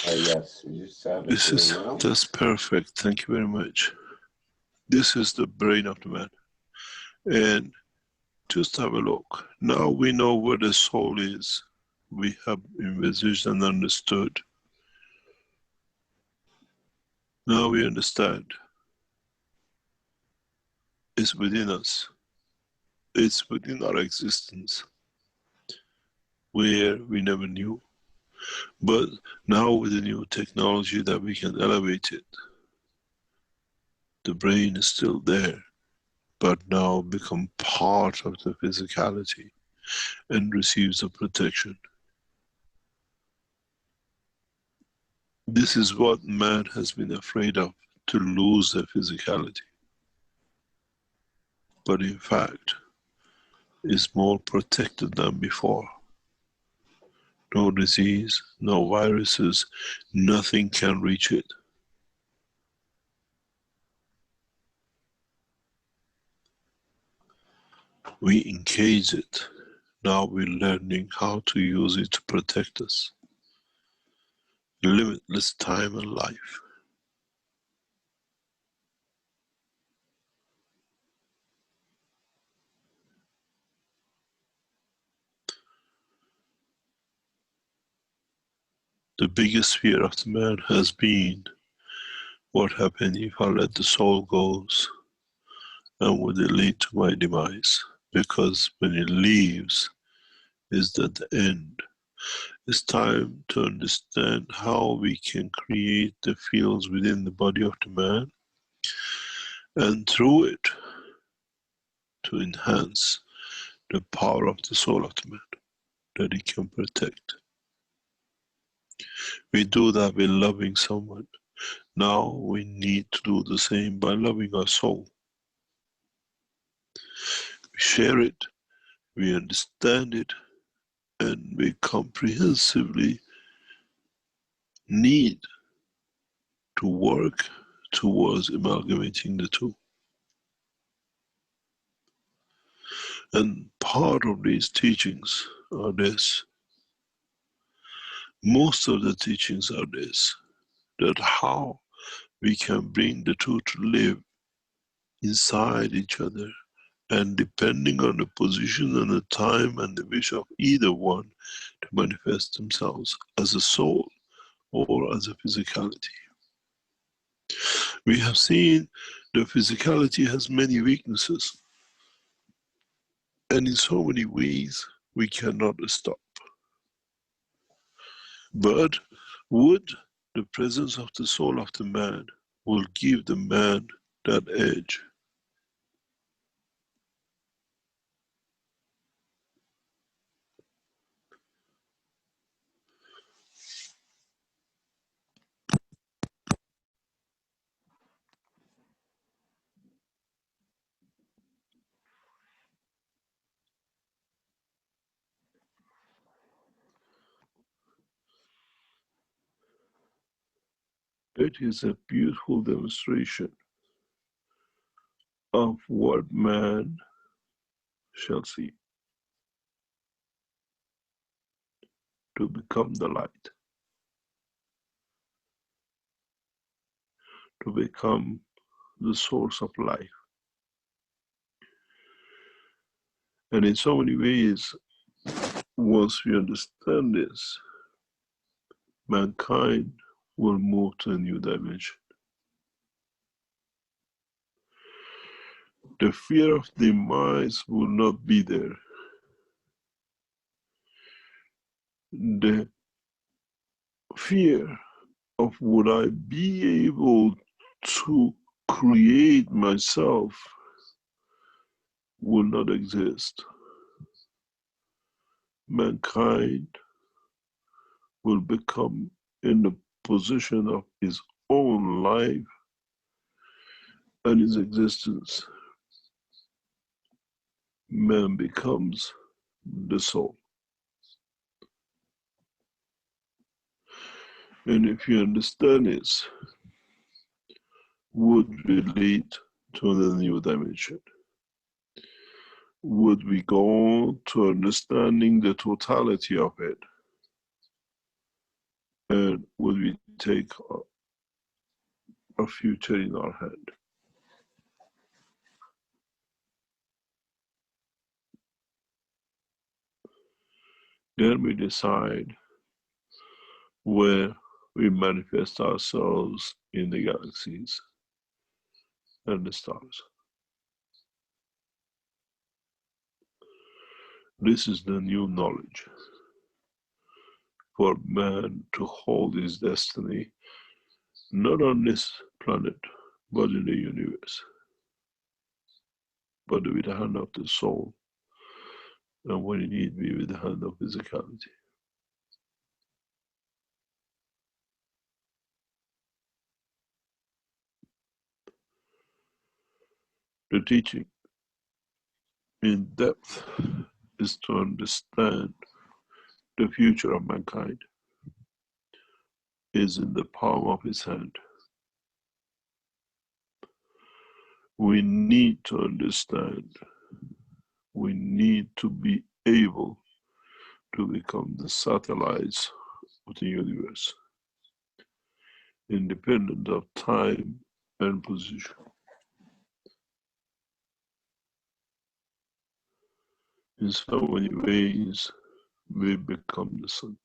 Yes, we just have it here now. That's perfect. Thank you very much. This is the brain of the man. And just have a look. Now we know where the soul is. We have envisaged and understood. Now we understand. It's within us. It's within our existence, where we never knew. But now with the new technology that we can elevate it, the brain is still there, but now become part of the physicality and receives the protection. This is what man has been afraid of, to lose their physicality. But in fact, is more protected than before. No disease, no viruses, nothing can reach it. We engage it. Now we're learning how to use it to protect us. Limitless time and life. The biggest fear of the man has been, what happens if I let the soul goes, and would it lead to my demise? Because when it leaves, is that the end? It's time to understand how we can create the fields within the body of the man, and through it, to enhance the power of the soul of the man that he can protect. We do that by loving someone. Now we need to do the same by loving our soul. We share it, we understand it, and we comprehensively need to work towards amalgamating the two. And part of these teachings are this. Most of the teachings are this, that how we can bring the two to live inside each other, and depending on the position and the time and the wish of either one to manifest themselves as a soul or as a physicality. We have seen the physicality has many weaknesses, and in so many ways we cannot stop. But would the presence of the soul of the man will give the man that edge? It is a beautiful demonstration of what man shall see, to become the light, to become the source of life. And in so many ways, once we understand this, mankind will move to a new dimension. The fear of demise will not be there. The fear of would I be able to create myself will not exist. Mankind will become in the position of his own life and his existence. Man becomes the soul. And if you understand this, would we lead to the new dimension? Would we go to understanding the totality of it? And would we take a future in our hand? Then we decide where we manifest ourselves in the galaxies and the stars. This is the new knowledge for man to hold his destiny, not on this planet, but in the universe, but with the hand of the soul, and when it need be, with the hand of physicality. The teaching in depth is to understand the future of mankind is in the palm of his hand. We need to understand, we need to be able to become the satellites of the universe, independent of time and position. In so many ways, we become the sun.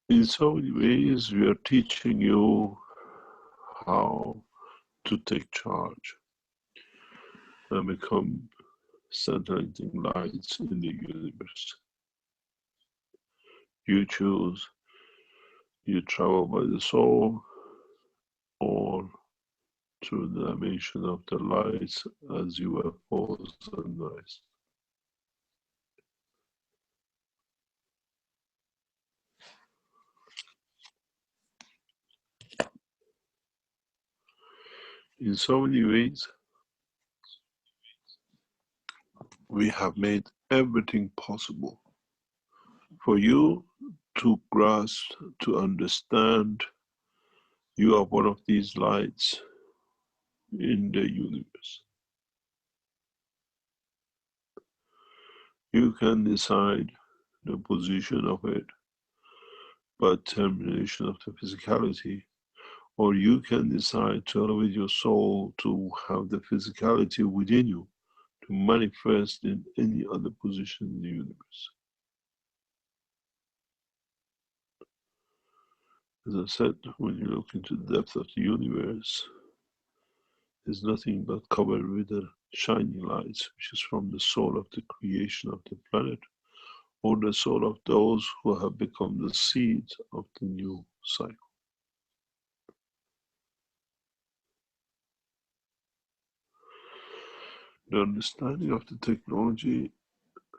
In so many ways, we are teaching you how to take charge and become scintillating lights in the universe. You choose, you travel by the soul or through the dimension of the lights as you were posed and raised. In so many ways, we have made everything possible for you to grasp, to understand you are one of these lights in the universe. You can decide the position of it by termination of the physicality, or you can decide to elevate your soul to have the physicality within you to manifest in any other position in the universe. As I said, when you look into the depth of the universe, there's nothing but covered with the shining lights, which is from the soul of the creation of the planet, or the soul of those who have become the seeds of the new cycle. The understanding of the technology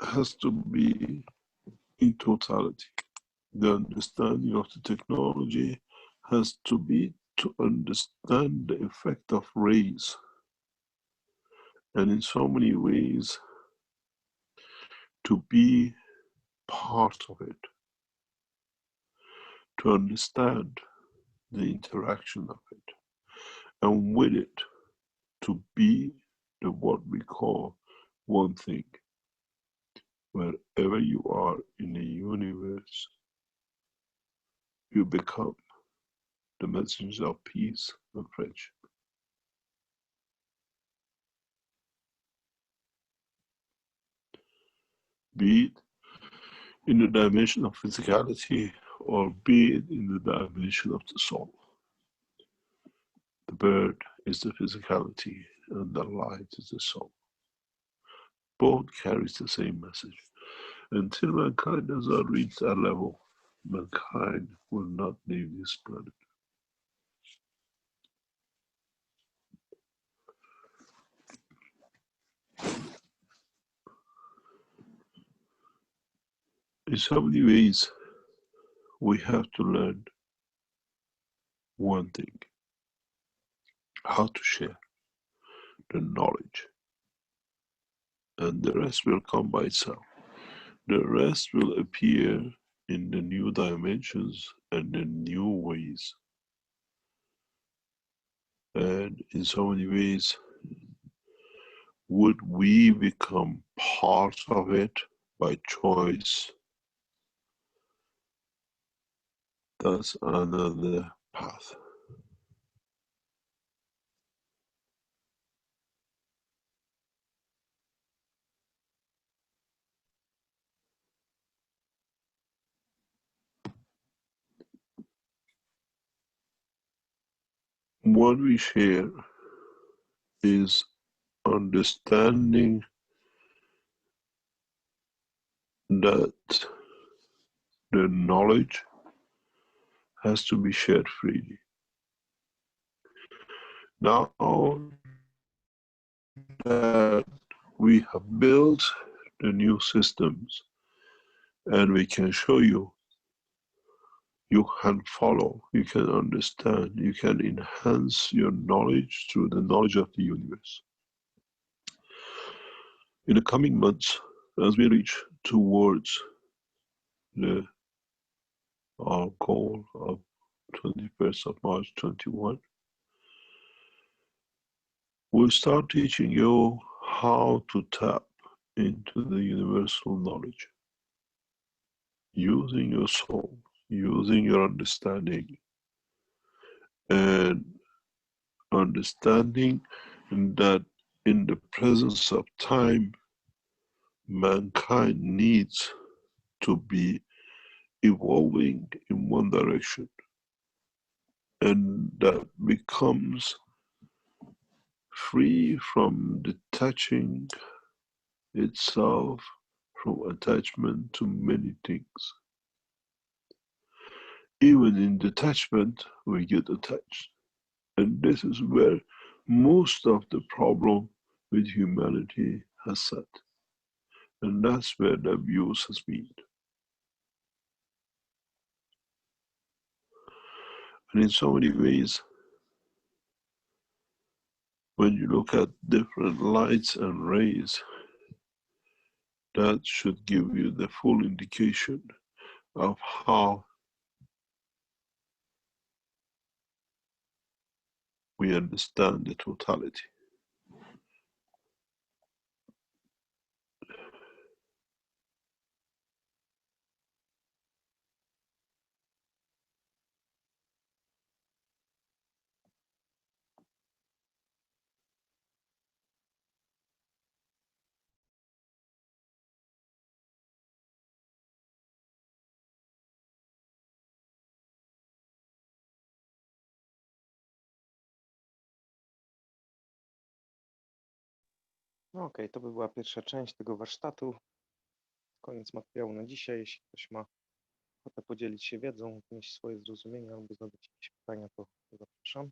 has to be in totality. The understanding of the technology has to be to understand the effect of rays. And in so many ways, to be part of it, to understand the interaction of it, and with it, to be the what we call one thing. Wherever you are in the universe, you become the messenger of peace and friendship. Be it in the dimension of physicality or be it in the dimension of the soul. The bird is the physicality and the light is the soul. Both carries the same message. Until mankind does not reach that level, mankind will not leave this planet. In so many ways, we have to learn one thing: how to share the knowledge, and the rest will come by itself. The rest will appear in the new dimensions and the new ways. And in so many ways, would we become part of it by choice? That's another path. What we share is understanding that the knowledge has to be shared freely. Now that we have built the new systems and we can show you, you can follow, you can understand, you can enhance your knowledge through the knowledge of the universe. In the coming months, as we reach towards our goal of 21st of March 21, we'll start teaching you how to tap into the universal knowledge, using your soul, using your understanding, and understanding that in the presence of time, mankind needs to be evolving in one direction, and that becomes free from detaching itself from attachment to many things. Even in detachment, we get attached. And this is where most of the problem with humanity has sat. And that's where the abuse has been. And in so many ways, when you look at different lights and rays, that should give you the full indication of how we understand the totality. Okej, to by była pierwsza część tego warsztatu. Koniec materiału na dzisiaj. Jeśli ktoś ma ochotę podzielić się wiedzą, wnieść swoje zrozumienia albo zadać jakieś pytania, to zapraszam.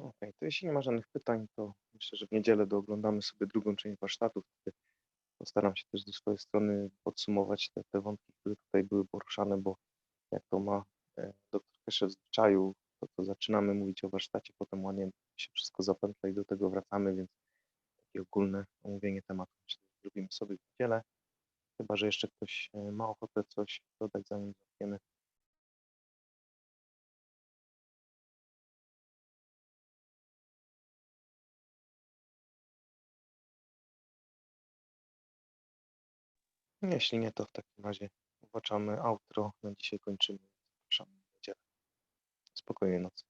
Okej, to jeśli nie ma żadnych pytań, to myślę, że w niedzielę dooglądamy sobie drugą część warsztatu. Wtedy postaram się też ze swojej strony podsumować te wątki, które tutaj były poruszane, bo jak to ma dr Keshe w zwyczaju, to zaczynamy mówić o warsztacie, potem ładnie się wszystko zapętla i do tego wracamy, więc takie ogólne omówienie tematu myślę, że zrobimy sobie w niedzielę. Chyba że jeszcze ktoś ma ochotę coś dodać, zanim zamkniemy. Jeśli nie, to w takim razie uważamy outro. Na dzisiaj kończymy. Zapraszamy na niedzielę. Spokojnej nocy.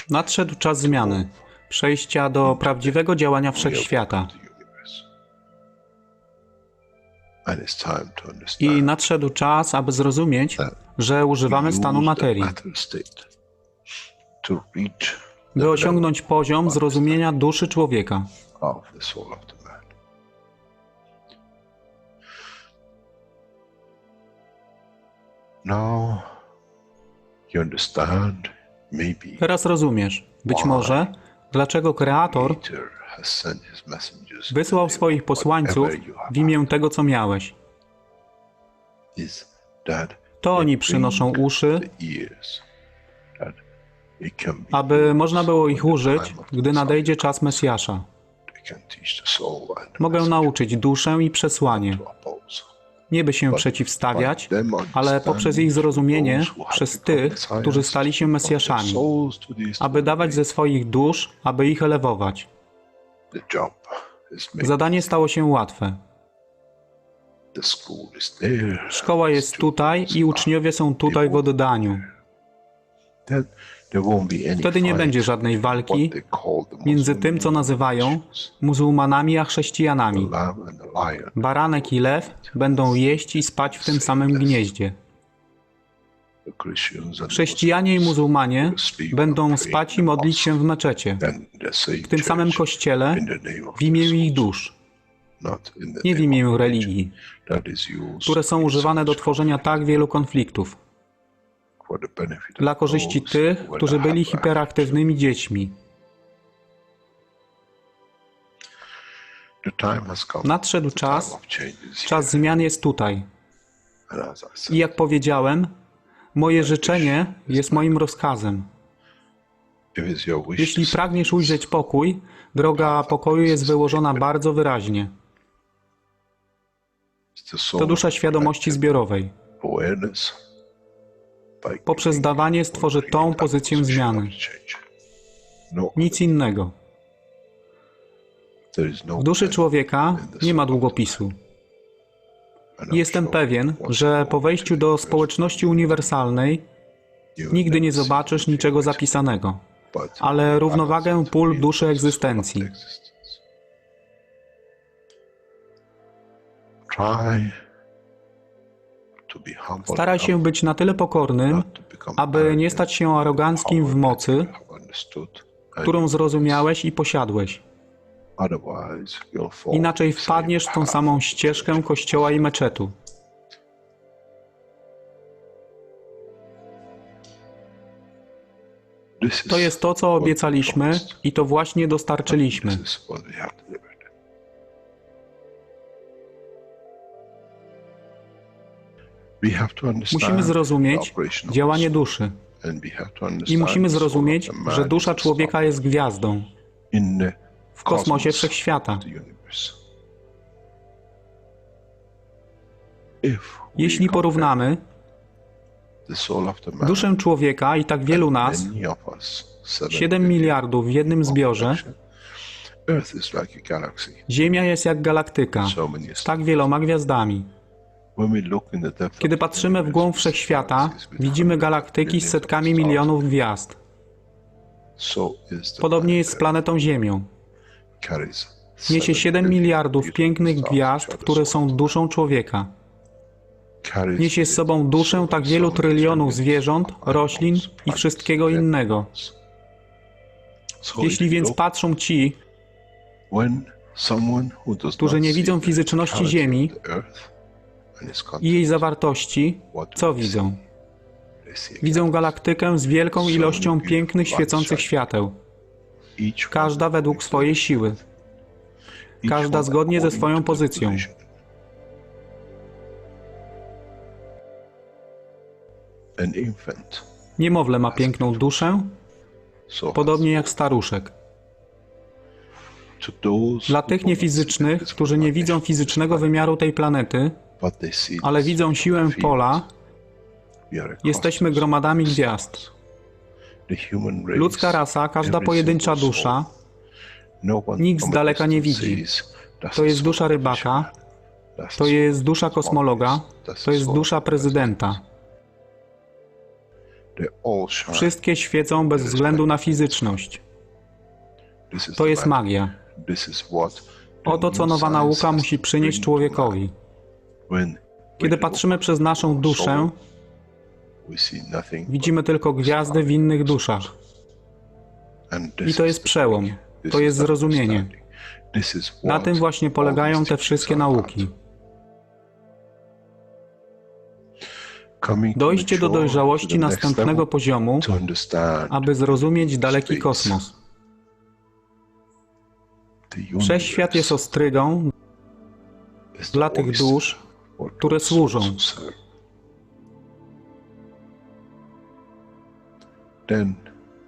Nadszedł czas zmiany, przejścia do prawdziwego działania wszechświata. I nadszedł czas, aby zrozumieć, że używamy stanu materii, by osiągnąć poziom zrozumienia duszy człowieka. Teraz rozumiesz, być może, dlaczego Kreator wysłał swoich posłańców w imię tego, co miałeś. To oni przynoszą uszy, aby można było ich użyć, gdy nadejdzie czas Mesjasza. Mogę nauczyć duszę i przesłanie. nie by się przeciwstawiać, ale poprzez ich zrozumienie przez tych, którzy stali się Mesjaszami, aby dawać ze swoich dusz, aby ich elewować. Zadanie stało się łatwe. Szkoła jest tutaj i uczniowie są tutaj w oddaniu. Wtedy nie będzie żadnej walki między tym, co nazywają muzułmanami, a chrześcijanami. Baranek i lew będą jeść i spać w tym samym gnieździe. Chrześcijanie i muzułmanie będą spać i modlić się w meczecie, w tym samym kościele, w imię ich dusz, nie w imię religii, które są używane do tworzenia tak wielu konfliktów, dla korzyści tych, którzy byli hiperaktywnymi dziećmi. Nadszedł czas zmian jest tutaj. I jak powiedziałem, moje życzenie jest moim rozkazem. Jeśli pragniesz ujrzeć pokój, droga pokoju jest wyłożona bardzo wyraźnie. To dusza świadomości zbiorowej. Poprzez dawanie stworzy tą pozycję zmiany. Nic innego. W duszy człowieka nie ma długopisu. Jestem pewien, że po wejściu do społeczności uniwersalnej nigdy nie zobaczysz niczego zapisanego, ale równowagę pól duszy egzystencji. Staraj się być na tyle pokornym, aby nie stać się aroganckim w mocy, którą zrozumiałeś i posiadłeś. Inaczej wpadniesz w tą samą ścieżkę kościoła i meczetu. To jest to, co obiecaliśmy i to właśnie dostarczyliśmy. Musimy zrozumieć działanie duszy i musimy zrozumieć, że dusza człowieka jest gwiazdą w kosmosie wszechświata. Jeśli porównamy duszę człowieka i tak wielu nas, 7 miliardów w jednym zbiorze, Ziemia jest jak galaktyka z tak wieloma gwiazdami. Kiedy patrzymy w głąb wszechświata, widzimy galaktyki z setkami milionów gwiazd. Podobnie jest z planetą Ziemią. Niesie 7 miliardów pięknych gwiazd, które są duszą człowieka. Niesie z sobą duszę tak wielu trylionów zwierząt, roślin i wszystkiego innego. Jeśli więc patrzą ci, którzy nie widzą fizyczności Ziemi i jej zawartości, co widzą? Widzą galaktykę z wielką ilością pięknych, świecących świateł. Każda według swojej siły. Każda zgodnie ze swoją pozycją. Niemowlę ma piękną duszę, podobnie jak staruszek. Dla tych niefizycznych, którzy nie widzą fizycznego wymiaru tej planety, ale widzą siłę pola, jesteśmy gromadami gwiazd. Ludzka rasa, każda pojedyncza dusza, nikt z daleka nie widzi. To jest dusza rybaka, to jest dusza kosmologa, to jest dusza prezydenta. Wszystkie świecą bez względu na fizyczność. To jest magia. Oto, co nowa nauka musi przynieść człowiekowi. Kiedy patrzymy przez naszą duszę, widzimy tylko gwiazdy w innych duszach. I to jest przełom, to jest zrozumienie. Na tym właśnie polegają te wszystkie nauki. Dojście do dojrzałości następnego poziomu, aby zrozumieć daleki kosmos. Wszechświat jest ostrygą dla tych dusz, które służą.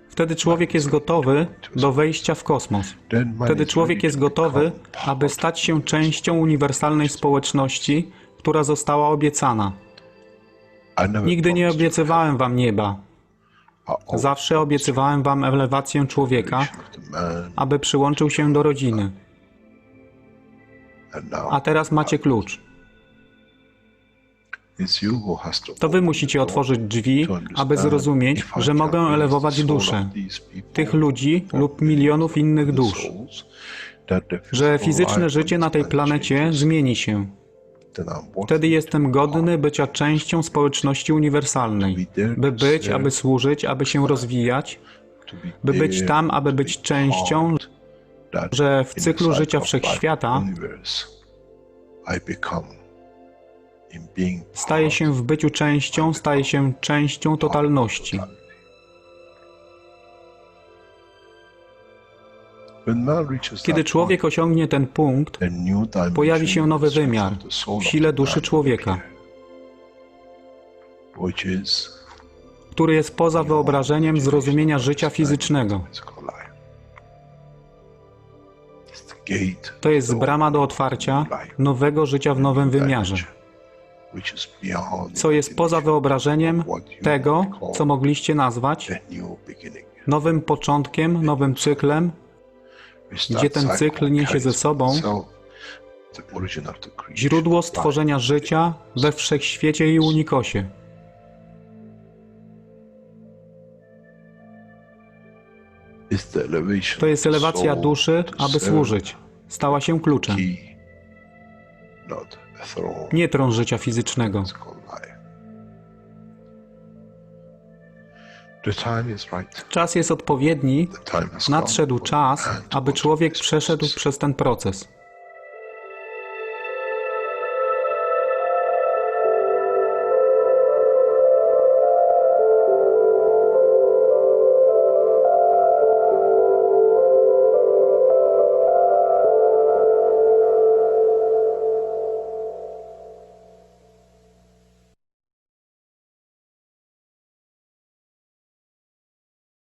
Wtedy człowiek jest gotowy do wejścia w kosmos. Wtedy człowiek jest gotowy, aby stać się częścią uniwersalnej społeczności która została obiecana. Nigdy nie obiecywałem wam nieba. Zawsze obiecywałem wam elewację człowieka, aby przyłączył się do rodziny. A teraz macie klucz. To wy musicie otworzyć drzwi, aby zrozumieć, że mogę elewować duszę tych ludzi lub milionów innych dusz, że fizyczne życie na tej planecie zmieni się. Wtedy jestem godny bycia częścią społeczności uniwersalnej, by być, aby służyć, aby się rozwijać, by być tam, aby być częścią, że w cyklu życia wszechświata staje się w byciu częścią, staje się częścią totalności. Kiedy człowiek osiągnie ten punkt, pojawi się nowy wymiar w sile duszy człowieka, który jest poza wyobrażeniem zrozumienia życia fizycznego. To jest brama do otwarcia nowego życia w nowym wymiarze, co jest poza wyobrażeniem tego, co mogliście nazwać nowym początkiem, nowym cyklem, gdzie ten cykl niesie ze sobą źródło stworzenia życia we wszechświecie i unikosie. To jest elewacja duszy, aby służyć. Stała się kluczem. Nie tron życia fizycznego. Czas jest odpowiedni, nadszedł czas, aby człowiek przeszedł przez ten proces.